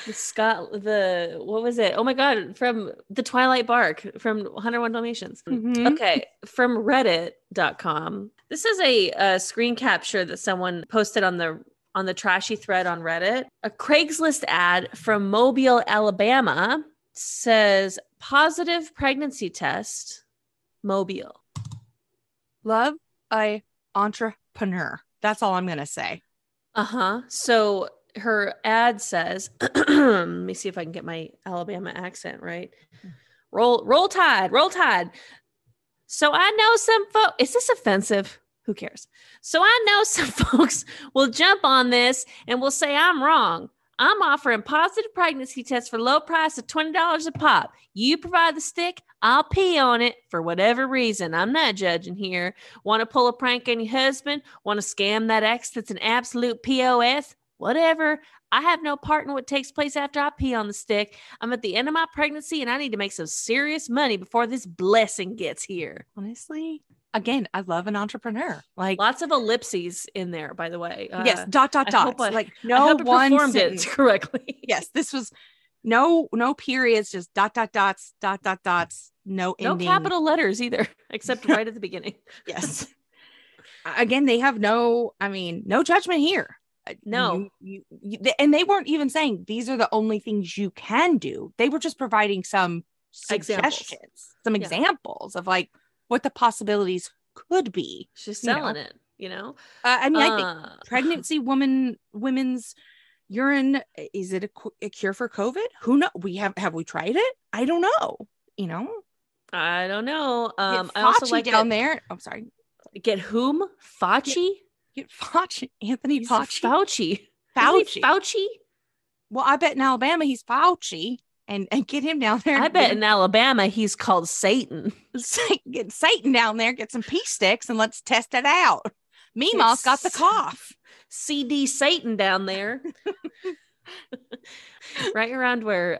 What was it? Oh my God, from the Twilight Bark from 101 Dalmatians. Mm-hmm. Okay, from reddit.com. This is a screen capture that someone posted on the trashy thread on Reddit. A Craigslist ad from Mobile, Alabama says positive pregnancy test, Mobile. Love a entrepreneur. That's all I'm going to say. So her ad says, let me see if I can get my Alabama accent right. Roll Tide, roll Tide. So I know some folks, is this offensive? Who cares? So I know some folks will jump on this and will say I'm wrong. I'm offering positive pregnancy tests for low price of $20 a pop. You provide the stick, I'll pee on it for whatever reason. I'm not judging here. Want to pull a prank on your husband? Want to scam that ex that's an absolute POS? Whatever. I have no part in what takes place after I pee on the stick. I'm at the end of my pregnancy and I need to make some serious money before this blessing gets here. Honestly, again, I love an entrepreneur. Like lots of ellipses in there, by the way. Yes, dots. Like no I hope one performed it correctly. Yes, this was no periods, just dots, no ending. No capital letters either, except right at the beginning. Yes. Again, they have no judgment here. No. And they weren't even saying these are the only things you can do. They were just providing some suggestions, some examples of like what the possibilities could be. She's selling it, you know? I think pregnancy women's urine, is it a cure for COVID? Who knows? Have we tried it? I don't know. You know? I don't know. I also like down there. I'm sorry. Get whom? Fauci? Get Fauci. Anthony Fauci. Fauci. Well, I bet in Alabama he's Fauci. And get him down there. I bet in Alabama he's called Satan. Get Satan down there, get some pea sticks, and let's test it out. Meemaw's got the cough. CD Satan down there. Right around where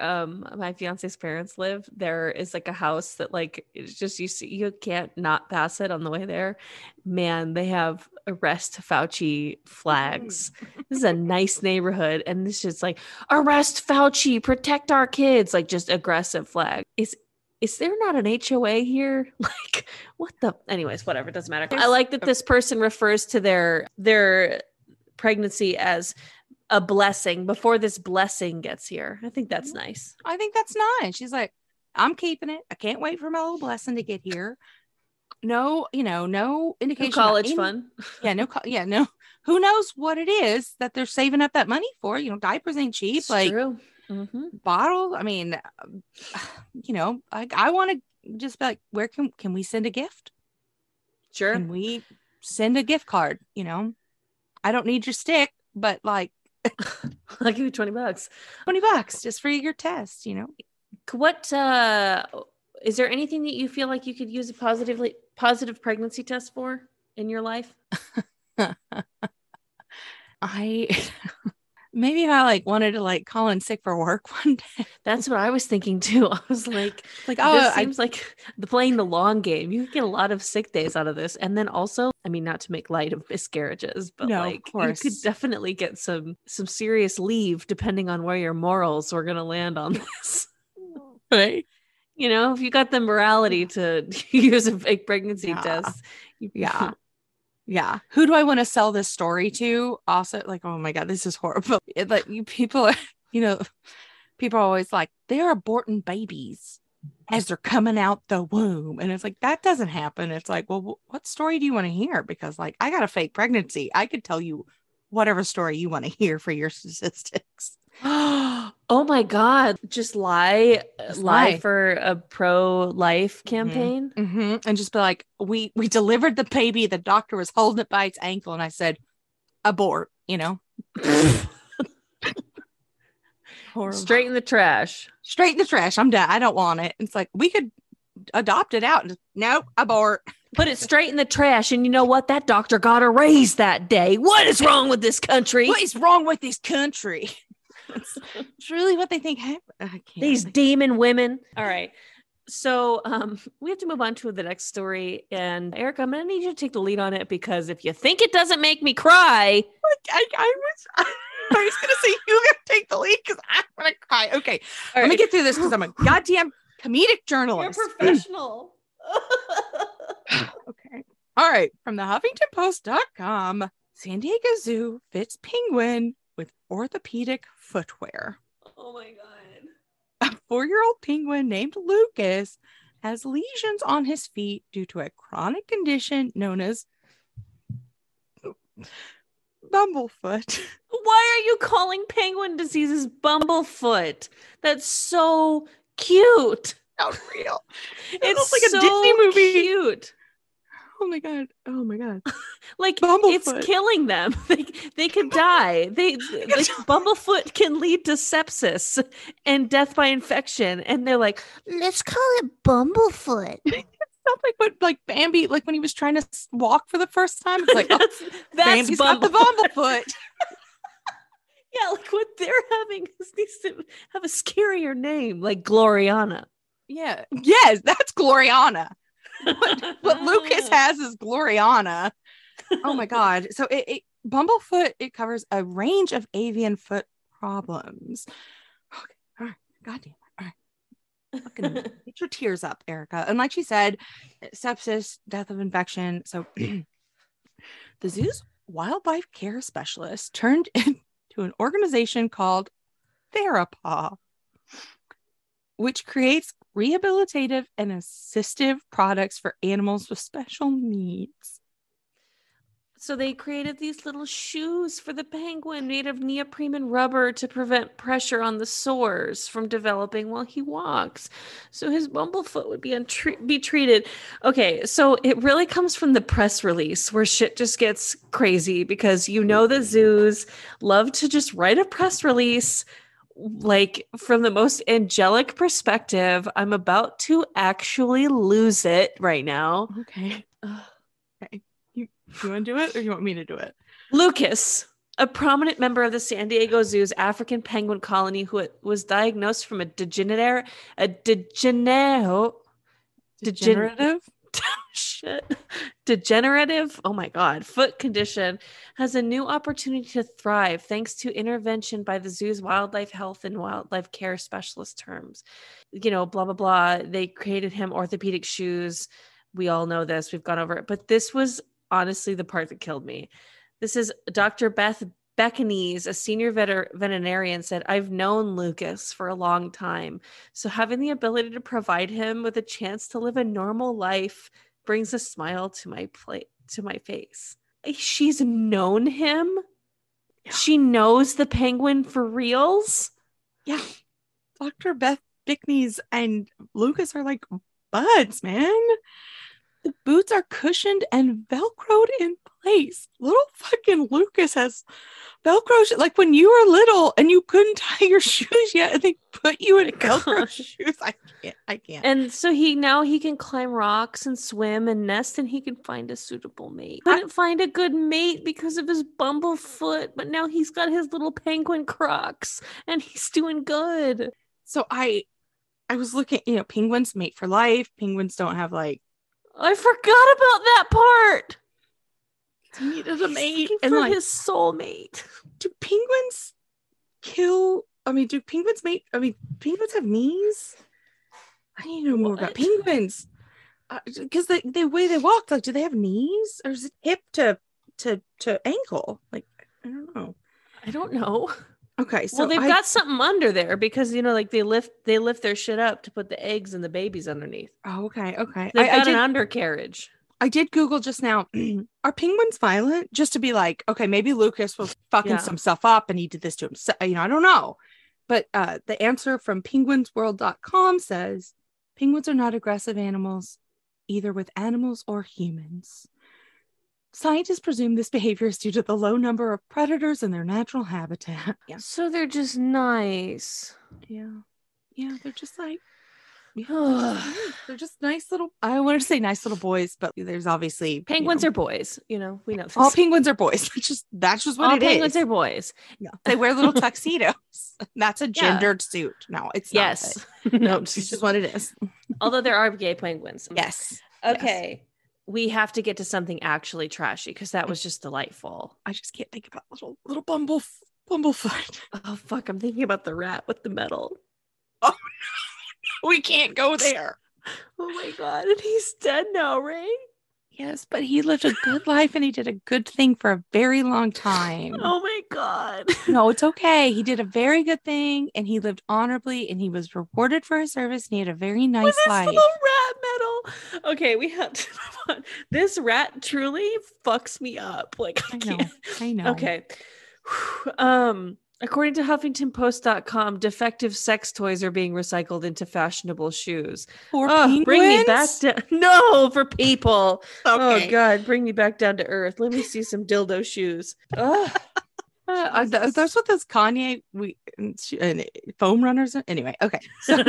my fiance's parents live, there is like a house that like it's just you can't not pass it on the way there. Man, they have arrest Fauci flags. This is a nice neighborhood, and this is like arrest Fauci, protect our kids, like just aggressive flag. Is there not an HOA here? Like what the anyways, whatever, it doesn't matter. I like that this person refers to their pregnancy as a blessing before this blessing gets here. I think that's nice. I think that's nice. She's like, I'm keeping it. I can't wait for my little blessing to get here. No, no indication. No college fun. Yeah, no. Who knows what it is that they're saving up that money for? Diapers ain't cheap. It's true. Bottles. I mean, I want to just be like, where can we send a gift? Sure. Can we send a gift card? I don't need your stick, but like, I'll give you $20. $20 just for your test, What is there anything that you feel like you could use a positive pregnancy test for in your life? Maybe if I like wanted to like call in sick for work one day. That's what I was thinking too. I was like, oh, this seems like playing the long game. You could get a lot of sick days out of this. And then also, I mean, not to make light of miscarriages, but no, like of course. You could definitely get some serious leave depending on where your morals are going to land on this. Right. If you got the morality to use a fake pregnancy test. Yeah. Who do I want to sell this story to? Also, like, oh my God, this is horrible. Like people are always like, they're aborting babies as they're coming out the womb. And it's like, that doesn't happen. It's like, well, what story do you want to hear? Because like, I got a fake pregnancy. I could tell you whatever story you want to hear for your statistics. Oh my God. Just lie for a pro-life campaign. And just be like, we delivered the baby. The doctor was holding it by its ankle. And I said, abort, Straight in the trash. I'm done. I don't want it. It's like, we could adopt it out. And nope, abort. Put it straight in the trash. And you know what? That doctor got a raise that day. What is wrong with this country? What is wrong with this country? It's really what they think happened. These demon women. All right. So we have to move on to the next story. And Erika, I'm going to need you to take the lead on it because if you think it doesn't make me cry. I was going to say you're going to take the lead because I'm going to cry. Okay. All right. Let me get through this because I'm a goddamn comedic journalist. You're professional. Okay. All right. From the HuffingtonPost.com, San Diego Zoo fits penguin with orthopedic footwear. Oh my God. A 4-year-old penguin named Lucas has lesions on his feet due to a chronic condition known as Bumblefoot. Why are you calling penguin diseases Bumblefoot? That's so cute. Not real. It's like so a Disney movie. Cute. Oh my God. Like Bumblefoot. It's killing them. They could die. Like Bumblefoot can lead to sepsis and death by infection. And they're like, let's call it Bumblefoot. Sounds like what like Bambi, like when he was trying to walk for the first time. It's like, that's Bambi's got the Bumblefoot. Yeah, like what they're having needs to have a scarier name, like Gloriana. Yeah. Yes, that's Gloriana. What Lucas has is Gloriana. Oh my God. So Bumblefoot, it covers a range of avian foot problems. Okay. All right. Goddamn. All right. Fucking get your tears up, Erika. And like she said, sepsis, death of infection. So the zoo's wildlife care specialist turned into an organization called Therapaw, which creates rehabilitative and assistive products for animals with special needs. So they created these little shoes for the penguin made of neoprene and rubber to prevent pressure on the sores from developing while he walks. So his Bumblefoot would be treated. Okay, so it really comes from the press release where shit just gets crazy because the zoos love to just write a press release like from the most angelic perspective. I'm about to actually lose it right now. Okay. Okay. You want to do it or you want me to do it? Lucas, A prominent member of the San Diego Zoo's African penguin colony who was diagnosed from a degenerative oh my god, foot condition has a new opportunity to thrive thanks to intervention by the zoo's wildlife health and wildlife care specialist terms. Blah blah blah. They created him orthopedic shoes. We all know this. We've gone over it. But this was honestly the part that killed me. This is Dr. Beth Beckenese, a senior veterinarian, said, "I've known Lucas for a long time. So having the ability to provide him with a chance to live a normal life brings a smile to my face." She's known him. Yeah. She knows the penguin for reals. Yeah. Dr. Beth Bickney's and Lucas are like buds, man. The boots are cushioned and velcroed in place. Little fucking Lucas has velcro like when you were little and you couldn't tie your shoes yet and they put you in velcro shoes. I can't. And so he can climb rocks and swim and nest, and he can find a suitable mate. Couldn't find a good mate because of his bumblefoot, but now he's got his little penguin Crocs and he's doing good. So I was looking, penguins mate for life. Penguins don't have like, I forgot about that part. He needed a mate and for his soulmate. Do penguins do penguins mate? Penguins have knees? I need to know more about penguins. Because the way they walk, like, do they have knees? Or is it hip to ankle? Like, I don't know. Okay, so they've got something under there because like they lift their shit up to put the eggs and the babies underneath. Oh, okay. They've got an undercarriage. I did Google just now. Are penguins violent? Just to be like, okay, maybe Lucas was fucking some stuff up and he did this to himself. I don't know. But the answer from penguinsworld.com says penguins are not aggressive animals, either with animals or humans. Scientists presume this behavior is due to the low number of predators in their natural habitat. Yeah. So they're just nice. Yeah. Yeah, they're just like, they're just nice little, I want to say nice little boys, but there's obviously penguins are boys. We know this. All penguins are boys. That's just what all it is. All penguins are boys. Yeah. They wear little tuxedos. That's a gendered suit. No, it's not. Yes. No, it's just what it is. Although there are gay penguins. Yes. Okay. Yes. We have to get to something actually trashy because that was just delightful. I just can't think about little Bumblefoot. Oh, fuck. I'm thinking about the rat with the medal. Oh, no. We can't go there. Oh, my God. And he's dead now, right? Yes, but he lived a good life and he did a good thing for a very long time. Oh, my God. No, it's okay. He did a very good thing and he lived honorably and he was rewarded for his service and he had a very nice life. Little rat medal. Okay, we have to move on. This rat truly fucks me up. Like, I know. Okay. According to HuffingtonPost.com, defective sex toys are being recycled into fashionable shoes. For penguins? Bring me back down. No, for people. Okay. Oh, God. Bring me back down to earth. Let me see some dildo shoes. That's what those Kanye foam runners are. Anyway, okay. So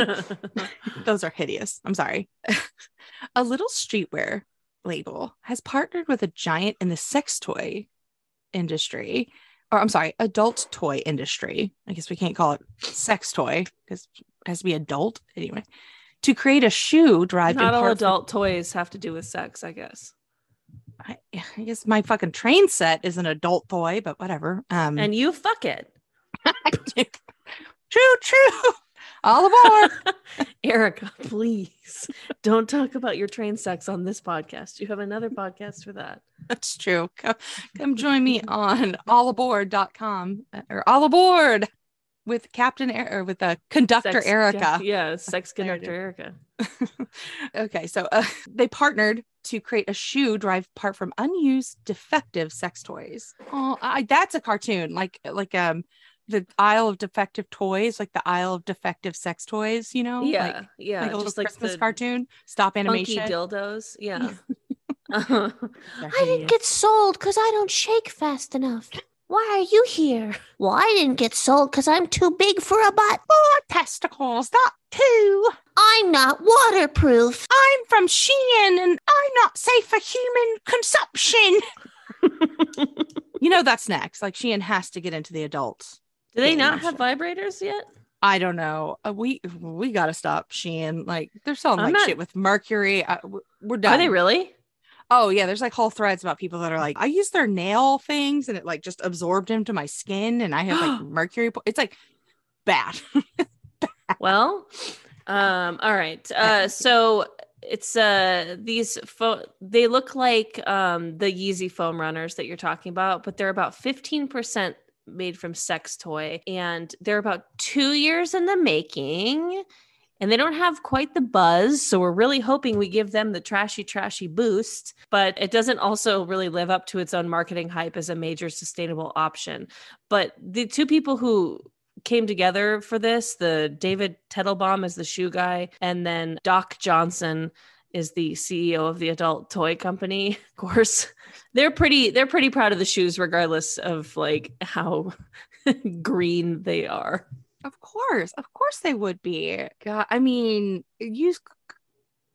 those are hideous. I'm sorry. A little streetwear label has partnered with a giant in the sex toy industry. Or I'm sorry, adult toy industry. I guess we can't call it sex toy because it has to be adult anyway. To create a shoe derived. Not all adult toys have to do with sex, I guess. I guess my fucking train set is an adult toy, but whatever. And you fuck it. True. All aboard. Erika, please don't talk about your train sex on this podcast. You have another podcast for that. That's true. Come join me on allaboard.com or all aboard with or with the conductor Erika. Sex conductor Erika. Okay, so they partnered to create a shoe derived part from unused defective sex toys. Oh, that's a cartoon like the aisle of defective toys, like the aisle of defective sex toys, Yeah, like a little Christmas cartoon. Stop animation. Funky dildos, yeah. I didn't get sold because I don't shake fast enough. Why are you here? Well, I didn't get sold because I'm too big for a butt. 4 testicles, not 2. I'm not waterproof. I'm from Shein and I'm not safe for human consumption. That's next. Like Shein has to get into the adults. Do they not have vibrators yet? I don't know. We got to stop Shein. Like they're selling shit with mercury. We're done. Are they really? Oh yeah. There's like whole threads about people that are like, I use their nail things and it like just absorbed into my skin and I have like mercury. It's like bad. Well, all right. So it's these they look like the Yeezy foam runners that you're talking about, but they're about 15% made from sex toy, and they're about 2 years in the making, and they don't have quite the buzz, so we're really hoping we give them the trashy boost, but it doesn't also really live up to its own marketing hype as a major sustainable option. But the two people who came together for this, the David Tetelbaum is the shoe guy, and then Doc Johnson is the CEO of the adult toy company. Of course, they're pretty proud of the shoes, regardless of like how green they are. Of course they would be. God, I mean, use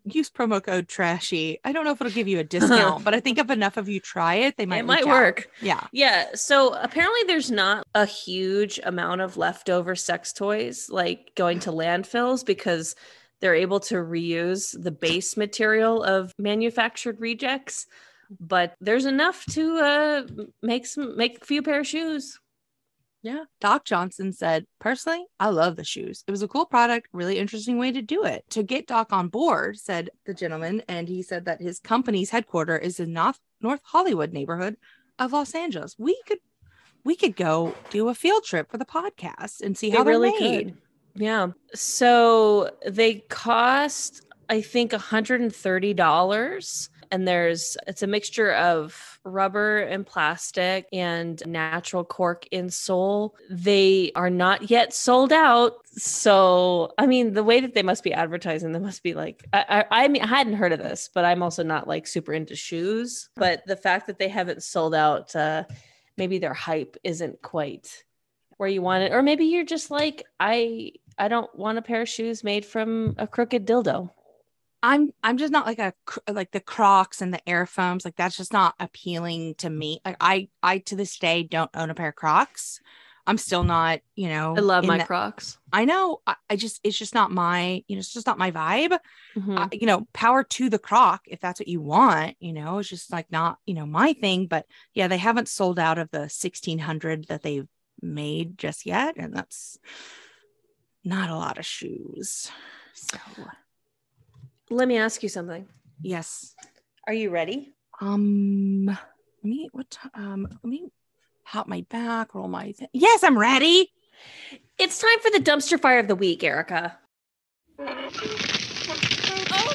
promo code trashy. I don't know if it'll give you a discount, but I think if enough of you try it, it might work. Yeah. So apparently there's not a huge amount of leftover sex toys like going to landfills, because they're able to reuse the base material of manufactured rejects, but there's enough to make a few pair of shoes. Yeah. Doc Johnson said, personally, I love the shoes. It was a cool product, really interesting way to do it. To get Doc on board, said the gentleman, and he said that his company's headquarters is in North Hollywood neighborhood of Los Angeles. We could go do a field trip for the podcast and see how they're really made. Could. Yeah. So they cost, I think, $130. And it's a mixture of rubber and plastic and natural cork insole. They are not yet sold out. So, I mean, the way that they must be advertising, they must be like, I mean, I hadn't heard of this, but I'm also not like super into shoes. But the fact that they haven't sold out, maybe their hype isn't quite where you want it. Or maybe you're just like, I don't want a pair of shoes made from a crooked dildo. I'm just not like the Crocs and the Air Foams. Like that's just not appealing to me. Like I to this day don't own a pair of Crocs. I'm still not, I love my Crocs. I know. It's just not my, it's just not my vibe. Mm-hmm. Power to the Croc if that's what you want. It's just like not, my thing. But yeah, they haven't sold out of the 1,600 that they've made just yet, and that's not a lot of shoes. So. Let me ask you something. Yes. Are you ready? Let me pop my back, roll my Yes, I'm ready. It's time for the dumpster fire of the week, Erika. Oh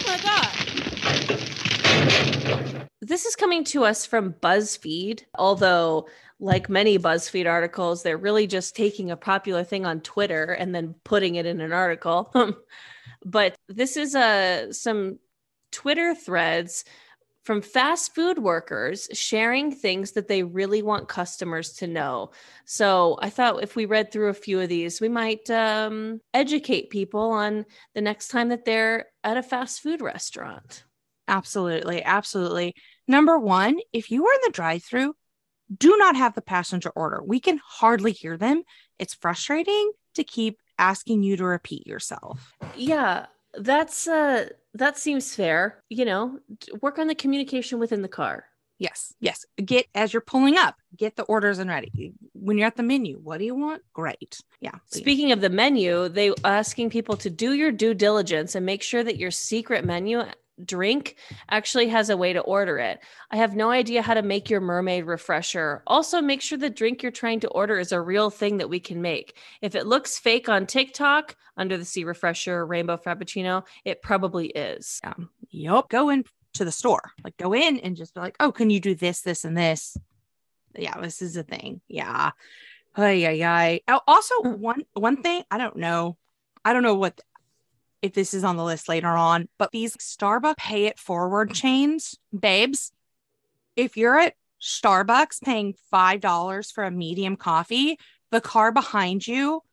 my God. This is coming to us from BuzzFeed, although like many BuzzFeed articles, they're really just taking a popular thing on Twitter and then putting it in an article. But this is some Twitter threads from fast food workers sharing things that they really want customers to know. So I thought if we read through a few of these, we might educate people on the next time that they're at a fast food restaurant. Absolutely. Absolutely. Number one, if you are in the drive-thru, do not have the passenger order. We can hardly hear them. It's frustrating to keep asking you to repeat yourself. Yeah, that seems fair. Work on the communication within the car. Yes. As you're pulling up, get the orders and ready. When you're at the menu, what do you want? Great. Yeah. Speaking of the menu, they asking people to do your due diligence and make sure that your secret menu drink actually has a way to order it. I have no idea how to make your mermaid refresher. Also, make sure the drink you're trying to order is a real thing that we can make. If it looks fake on TikTok, under the sea refresher, rainbow frappuccino, it probably is. Yup. Go into the store. Like go in and just be like, oh, can you do this, this, and this? Yeah, this is a thing. Yeah. Also, one thing, I don't know what if this is on the list later on, but these Starbucks pay it forward chains, babes, if you're at Starbucks paying $5 for a medium coffee, the car behind you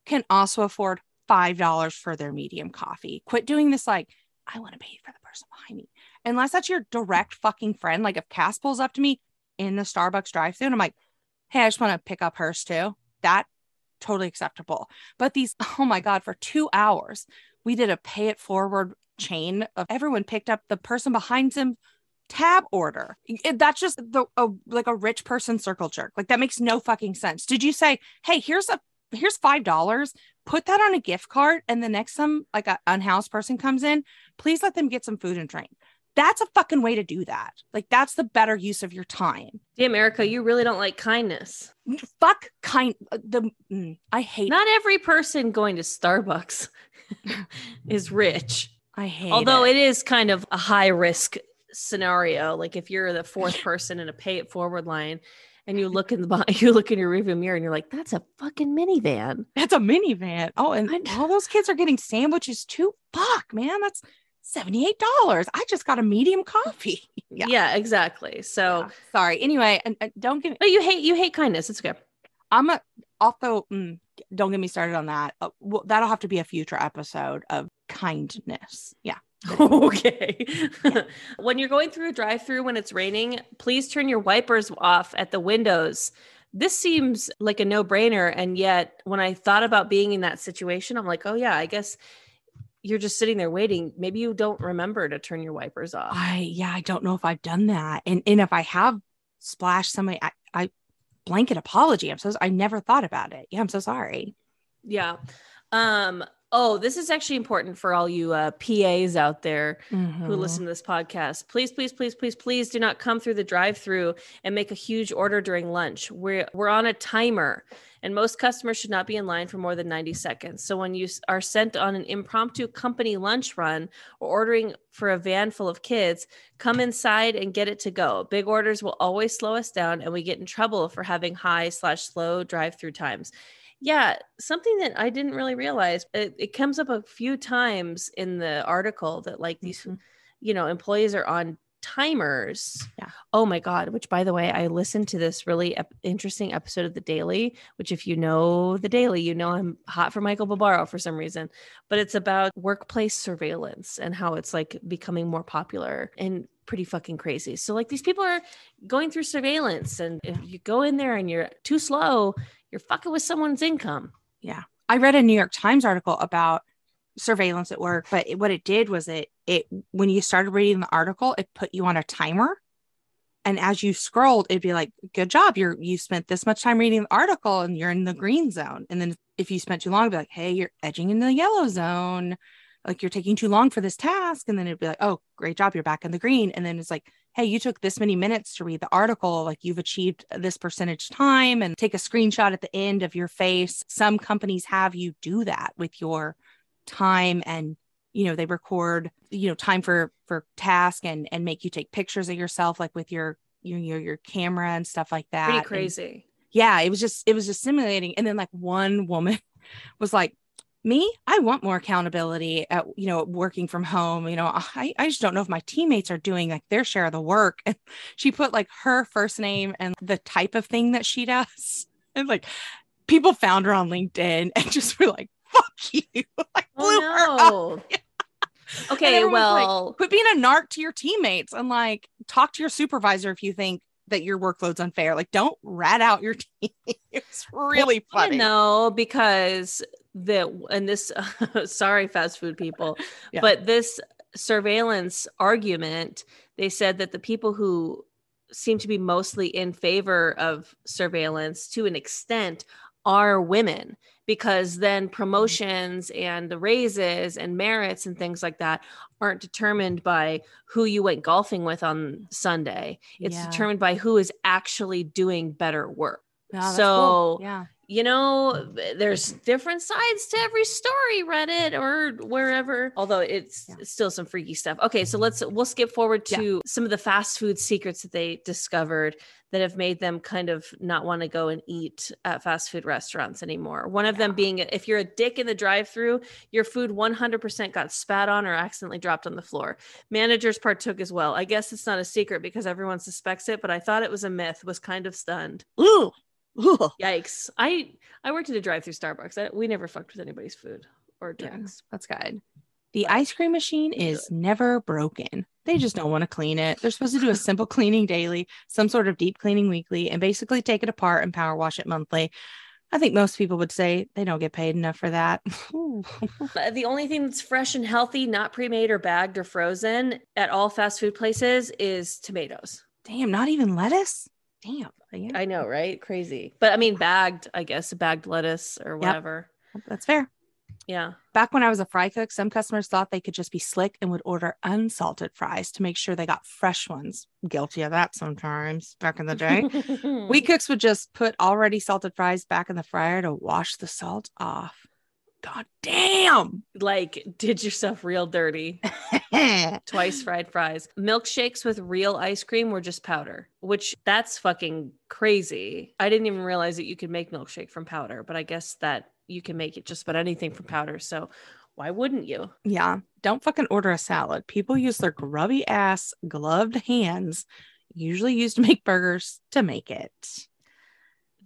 can also afford $5 for their medium coffee. Quit doing this like, I want to pay for the person behind me. Unless that's your direct fucking friend. Like if Cass pulls up to me in the Starbucks drive-thru and I'm like, hey, I just want to pick up hers too. That totally acceptable. But these, oh my God, for 2 hours, we did a pay it forward chain of everyone picked up the person behind him tab order. That's just like a rich person circle jerk. Like that makes no fucking sense. Did you say, hey, here's $5, put that on a gift card, and the next time like an unhoused person comes in, please let them get some food and drink? That's a fucking way to do that. Like that's the better use of your time. Damn, Erika, you really don't like kindness. Fuck I hate. Not every person going to Starbucks is rich. I hate. Although it is kind of a high risk scenario. Like if you're the fourth person in a pay it forward line, and you look in your rearview mirror and you're like, that's a fucking minivan. That's a minivan. Oh, and all those kids are getting sandwiches too. Fuck, man, that's $78. I just got a medium coffee. Yeah, exactly. So sorry. Anyway, and don't get me. Oh, you hate kindness. It's okay. Don't get me started on that. Well, that'll have to be a future episode of kindness. Yeah. Okay. When you're going through a drive-through when it's raining, please turn your wipers off at the windows. This seems like a no-brainer. And yet when I thought about being in that situation, I'm like, oh yeah, I guess you're just sitting there waiting. Maybe you don't remember to turn your wipers off. I don't know if I've done that. And if I have splashed somebody, I blanket apology. I never thought about it. Yeah, I'm so sorry. Yeah. Oh, this is actually important for all you PAs out there who listen to this podcast. Please, please, please, please, please do not come through the drive-through and make a huge order during lunch. We're on a timer, and most customers should not be in line for more than 90 seconds. So when you are sent on an impromptu company lunch run or ordering for a van full of kids, come inside and get it to go. Big orders will always slow us down, and we get in trouble for having high/slow drive-through times. Yeah, something that I didn't really realize. It comes up a few times in the article that like these, employees are on timers. Yeah. Oh my God. Which, by the way, I listened to this really interesting episode of The Daily, which if you know The Daily, you know I'm hot for Michael Barbaro for some reason, but it's about workplace surveillance and how it's like becoming more popular and pretty fucking crazy. So like these people are going through surveillance, and if you go in there and you're too slow, you're fucking with someone's income. Yeah. I read a New York Times article about surveillance at work, but what it did was it when you started reading the article, it put you on a timer. And as you scrolled, it'd be like, good job. You spent this much time reading the article and you're in the green zone. And then if you spent too long, it'd be like, hey, you're edging in the yellow zone. Like you're taking too long for this task. And then it'd be like, oh, great job. You're back in the green. And then it's like, hey, you took this many minutes to read the article. Like you've achieved this percentage time, and take a screenshot at the end of your face. Some companies have you do that with your time, and, they record, time for task and make you take pictures of yourself, like with your camera and stuff like that. Pretty crazy. And yeah. It was just simulating. And then like one woman was like, me, I want more accountability at, working from home. I just don't know if my teammates are doing like their share of the work. And she put like her first name and the type of thing that she does. And like people found her on LinkedIn and just were like, fuck you. Like blew her up. Okay, well, like, quit being a narc to your teammates and like talk to your supervisor if you think that your workload's unfair. Like don't rat out your team. It's really funny. No, because sorry, fast food people, but this surveillance argument, they said that the people who seem to be mostly in favor of surveillance to an extent are women, because then promotions and the raises and merits and things like that aren't determined by who you went golfing with on Sunday. It's determined by who is actually doing better work. Yeah, so cool. There's different sides to every story, Reddit or wherever, although it's still some freaky stuff. Okay, so we'll skip forward to some of the fast food secrets that they discovered that have made them kind of not want to go and eat at fast food restaurants anymore. One of them being, if you're a dick in the drive-thru, your food 100% got spat on or accidentally dropped on the floor. Managers partook as well. I guess it's not a secret because everyone suspects it, but I thought it was a myth, was kind of stunned. Ooh. Yikes. I worked at a drive-through Starbucks. We never fucked with anybody's food or drinks. That's good. The ice cream machine is never broken. They just don't want to clean it. They're supposed to do a simple cleaning daily, some sort of deep cleaning weekly, and basically take it apart and power wash it monthly. I think most people would say they don't get paid enough for that. The only thing that's fresh and healthy, not pre-made or bagged or frozen at all fast food places is tomatoes. Damn, not even lettuce? Damn. I know, right? Crazy. But I mean, bagged, I guess, bagged lettuce or whatever. Yep. That's fair. Yeah. Back when I was a fry cook, some customers thought they could just be slick and would order unsalted fries to make sure they got fresh ones. Guilty of that sometimes back in the day. We cooks would just put already salted fries back in the fryer to wash the salt off. God damn. Like, did yourself real dirty. Twice fried fries. Milkshakes with real ice cream were just powder, which that's fucking crazy. I didn't even realize that you could make milkshake from powder, but I guess that you can make it just about anything from powder. So why wouldn't you? Yeah. Don't fucking order a salad. People use their grubby ass gloved hands, usually used to make burgers, to make it.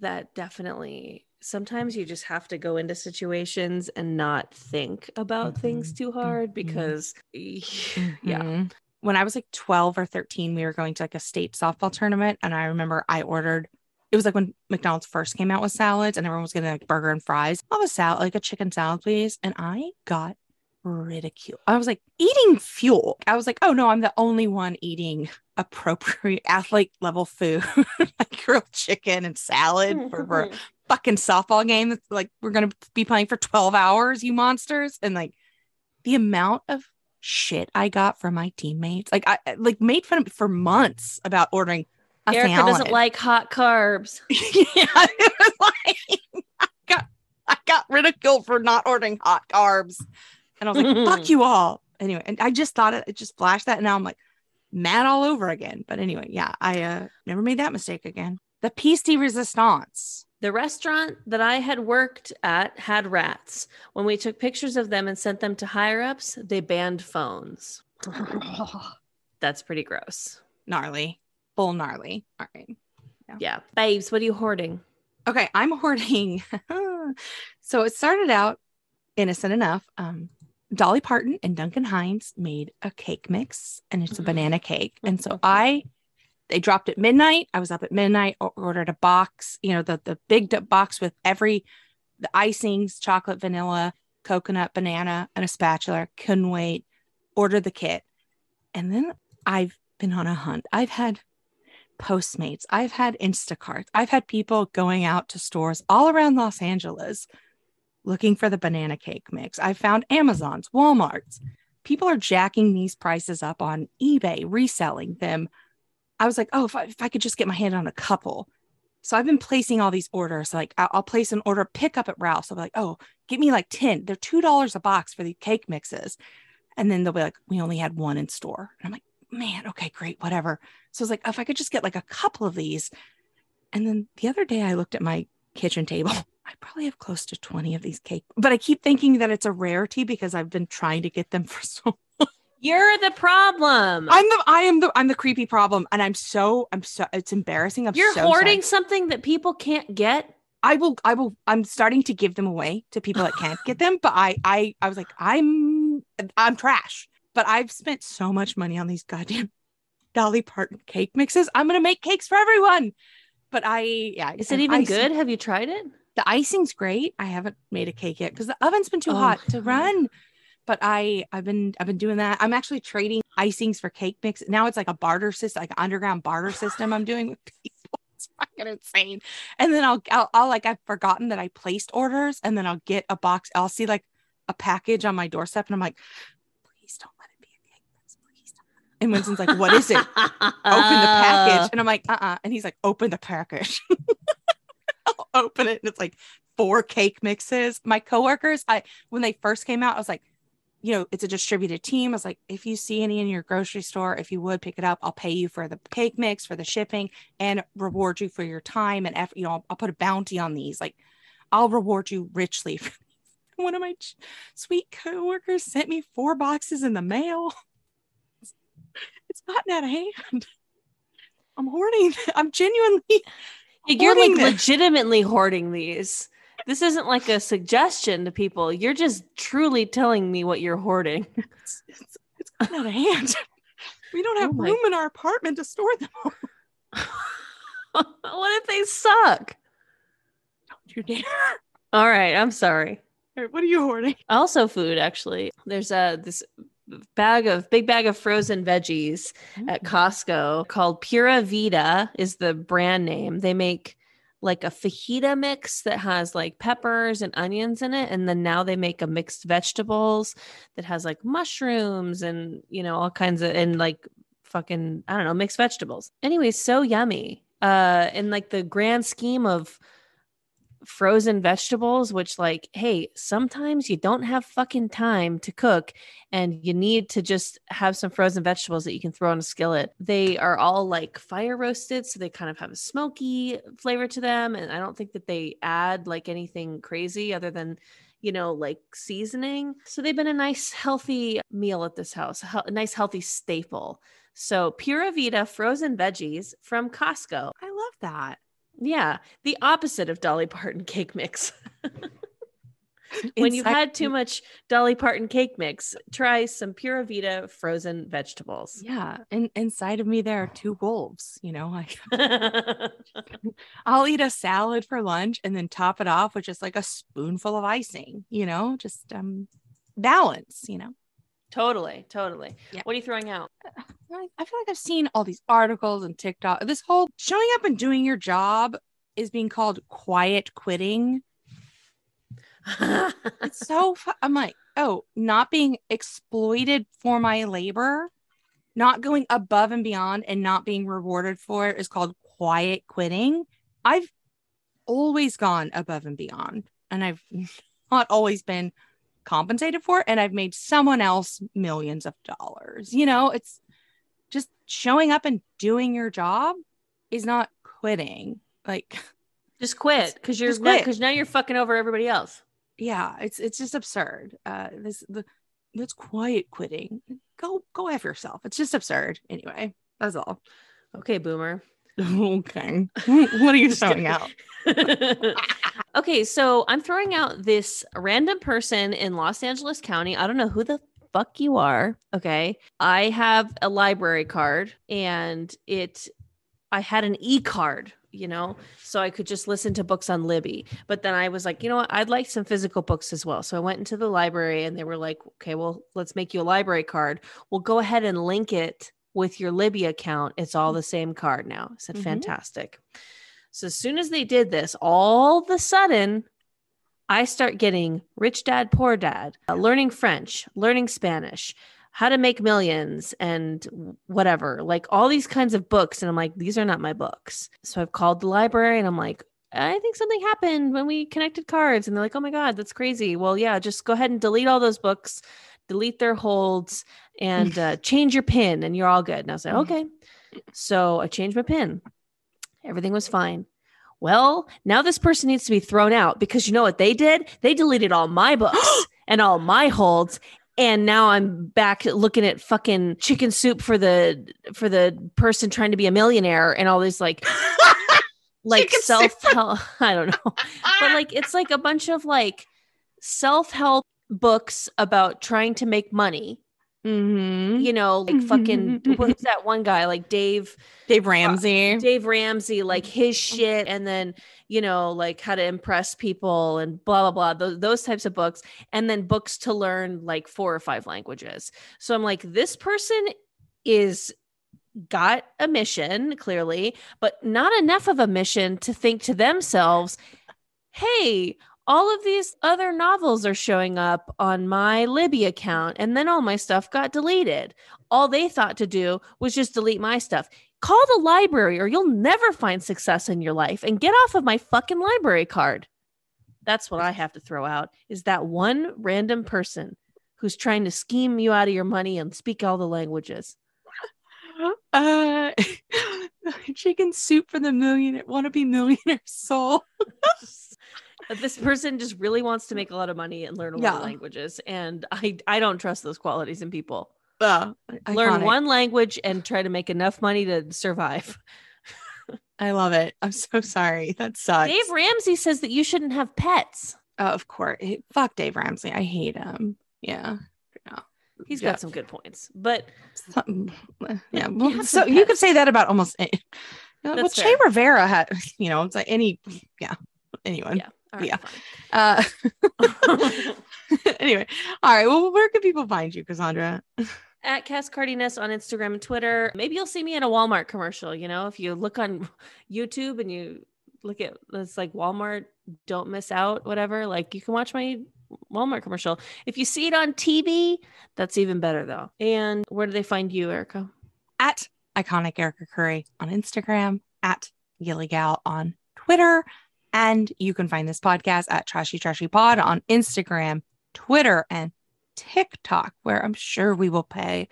That definitely, sometimes you just have to go into situations and not think about things too hard because yeah. When I was like 12 or 13, we were going to like a state softball tournament. And I remember I ordered, it was like when McDonald's first came out with salads and everyone was getting like burger and fries. I'll have a salad, like a chicken salad, please. And I got ridiculed. I was like, eating fuel. I was like, oh no, I'm the only one eating appropriate athlete level food, like grilled chicken and salad for a fucking softball game. That's like, we're going to be playing for 12 hours, you monsters. And like the amount of shit I got from my teammates, like I like made fun of me for months about ordering a Erika salad. Doesn't like hot carbs. Yeah, it was like I got ridiculed for not ordering hot carbs, and I was like, "Fuck you all." Anyway, and I just thought it just flashed that, and now I'm like mad all over again. But anyway, yeah, I never made that mistake again. The piece de resistance. The restaurant that I had worked at had rats. When we took pictures of them and sent them to higher ups, they banned phones. That's pretty gross. Gnarly. Full gnarly. All right. Yeah. Babes, what are you hoarding? Okay, I'm hoarding. So it started out innocent enough. Dolly Parton and Duncan Hines made a cake mix, and it's a banana cake. And so they dropped at midnight. I was up at midnight, ordered a box, the big box with the icings, chocolate, vanilla, coconut, banana, and a spatula. Couldn't wait. Ordered the kit. And then I've been on a hunt. I've had Postmates. I've had Instacart. I've had people going out to stores all around Los Angeles looking for the banana cake mix. I found Amazon's, Walmart's. People are jacking these prices up on eBay, reselling them. I was like, oh, if I could just get my hand on a couple. So I've been placing all these orders. Like I'll place an order, pick up at Ralph's. I'll be like, oh, give me like 10. They're $2 a box for the cake mixes. And then they'll be like, we only had one in store. And I'm like, man, okay, great, whatever. So I was like, if I could just get like a couple of these. And then the other day I looked at my kitchen table. I probably have close to 20 of these cakes, but I keep thinking that it's a rarity because I've been trying to get them for so long. You're the problem. I'm the creepy problem. And I'm so, it's embarrassing. You're hoarding something that people can't get. I'm starting to give them away to people that can't get them. But I was like, I'm trash. But I've spent so much money on these goddamn Dolly Parton cake mixes. I'm going to make cakes for everyone. But is it even good? Have you tried it? The icing's great. I haven't made a cake yet because the oven's been too hot to run. But I've been doing that. I'm actually trading icings for cake mix. Now it's like a barter system, like an underground barter system I'm doing with people. It's fucking insane. And then I'll like, I've forgotten that I placed orders, and then I'll get a box. I'll see like a package on my doorstep, and I'm like, please don't let it be a cake mix. Please don't. And Winston's like, what is it? Open the package. And I'm like, And he's like, open the package. I'll open it, and it's like 4 cake mixes. My coworkers, when they first came out, I was like, it's a distributed team. I was like, if you see any in your grocery store, if you would pick it up, I'll pay you for the cake mix, for the shipping, and reward you for your time and effort. I'll put a bounty on these. Like, I'll reward you richly. One of my sweet coworkers sent me 4 boxes in the mail. It's gotten out of hand. I'm hoarding. I'm genuinely. You're like legitimately hoarding these. This isn't like a suggestion to people. You're just truly telling me what you're hoarding. It's gotten out of hand. We don't have room in our apartment to store them all. What if they suck? Don't you dare. All right, I'm sorry. What are you hoarding? Also food, actually. There's this big bag of frozen veggies at Costco called Pura Vida is the brand name. They make like a fajita mix that has like peppers and onions in it. And then now they make a mixed vegetables that has like mushrooms and, all kinds of, and like fucking, I don't know, mixed vegetables. Anyway, so yummy. In like the grand scheme of frozen vegetables, which like, hey, sometimes you don't have fucking time to cook and you need to just have some frozen vegetables that you can throw in a skillet. They are all like fire roasted, so they kind of have a smoky flavor to them, and I don't think that they add like anything crazy other than like seasoning. So they've been a nice healthy meal at this house, a nice healthy staple. So Pura Vida frozen veggies from Costco. I love that. Yeah, the opposite of Dolly Parton cake mix. When you've had too much Dolly Parton cake mix, try some Pura Vida frozen vegetables. Yeah, and inside of me there are two wolves. I'll eat a salad for lunch and then top it off with just like a spoonful of icing. Just balance. Totally. Yeah. What are you throwing out? I feel like I've seen all these articles and TikTok. This whole showing up and doing your job is being called quiet quitting. It's so I'm like, oh, not being exploited for my labor, not going above and beyond and not being rewarded for it is called quiet quitting. I've always gone above and beyond, and I've not always been compensated for it, and I've made someone else millions of dollars. It's just showing up and doing your job is not quitting. Like, just quit because now you're fucking over everybody else. Yeah, it's just absurd. That's quiet quitting. Go have yourself. It's just absurd. Anyway, that's all. Okay, boomer. Okay. What are you throwing out? Okay, so I'm throwing out this random person in Los Angeles County. I don't know who the fuck you are. Okay. I have a library card and I had an e-card, so I could just listen to books on Libby. But then I was like, you know what? I'd like some physical books as well. So I went into the library and they were like, okay, well, let's make you a library card. We'll go ahead and link it with your Libby account. It's all the same card now. I said, fantastic. So as soon as they did this, all of a sudden, I start getting Rich Dad, Poor Dad, learning French, learning Spanish, how to make millions, and whatever, like all these kinds of books. And I'm like, these are not my books. So I've called the library and I'm like, I think something happened when we connected cards. And they're like, oh my God, that's crazy. Well, yeah, just go ahead and delete all those books, delete their holds, and change your PIN and you're all good. And I was like, okay. So I changed my PIN. Everything was fine. Well, now this person needs to be thrown out because you know what they did? They deleted all my books and all my holds. And now I'm back looking at fucking chicken soup for the person trying to be a millionaire and all these like self-help. I don't know. But like, it's like a bunch of like self-help books about trying to make money. Like fucking what's that one guy like Dave Ramsey, like his shit, and then like how to impress people and blah blah blah, those types of books, and then books to learn like 4 or 5 languages. So I'm like, this person is got a mission clearly, but not enough of a mission to think to themselves, hey, all of these other novels are showing up on my Libby account, and then all my stuff got deleted. All they thought to do was just delete my stuff. Call the library or you'll never find success in your life, and get off of my fucking library card. That's what I have to throw out, is that one random person who's trying to scheme you out of your money and speak all the languages. Chicken soup for the wannabe millionaire soul. This person just really wants to make a lot of money and learn a lot of languages. And I don't trust those qualities in people. Learn one language and try to make enough money to survive. I love it. I'm so sorry. That sucks. Dave Ramsey says that you shouldn't have pets. Of course. Fuck Dave Ramsey. I hate him. Yeah. He's got some good points, but yeah. Well, so you could say that about almost any, well, Che Rivera had, it's like any, anyone. Yeah. All right, anyway. All right. Well, where can people find you, Cassandra? At Cass Cardiness on Instagram and Twitter. Maybe you'll see me in a Walmart commercial. If you look on YouTube and you look at it's like Walmart, don't miss out, whatever. Like you can watch my Walmart commercial. If you see it on TV, that's even better though. And where do they find you, Erika? At Iconic Erika Curry on Instagram, at Gilligal on Twitter. And you can find this podcast at Trashy Trashy Pod on Instagram, Twitter, and TikTok, where I'm sure we will put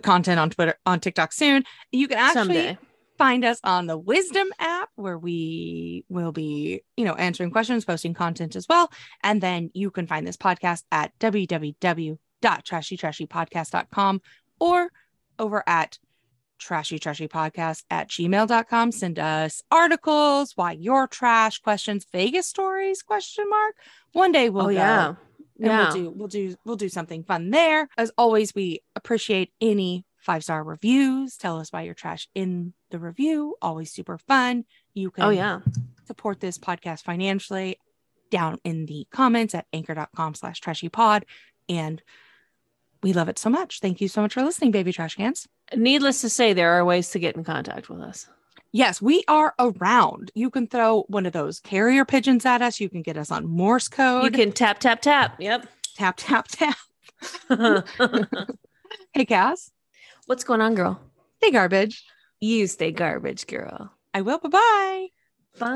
content on TikTok soon. You can actually someday find us on the Wisdom app, where we will be, answering questions, posting content as well. And then you can find this podcast at www.trashytrashypodcast.com or over at trashytrashypodcast@gmail.com. Send us articles, why you're trash, questions, Vegas stories, ? One day we'll go. And we'll do something fun there. As always, we appreciate any 5-star reviews. Tell us why you're trash in the review. Always super fun. You can support this podcast financially down in the comments at anchor.com/trashypod. And we love it so much. Thank you so much for listening, baby trash cans. Needless to say, there are ways to get in contact with us. Yes, we are around. You can throw one of those carrier pigeons at us. You can get us on Morse code. You can tap, tap, tap. Yep. Tap, tap, tap. Hey, Cass. What's going on, girl? Stay garbage. You stay garbage, girl. I will. Bye-bye. Bye.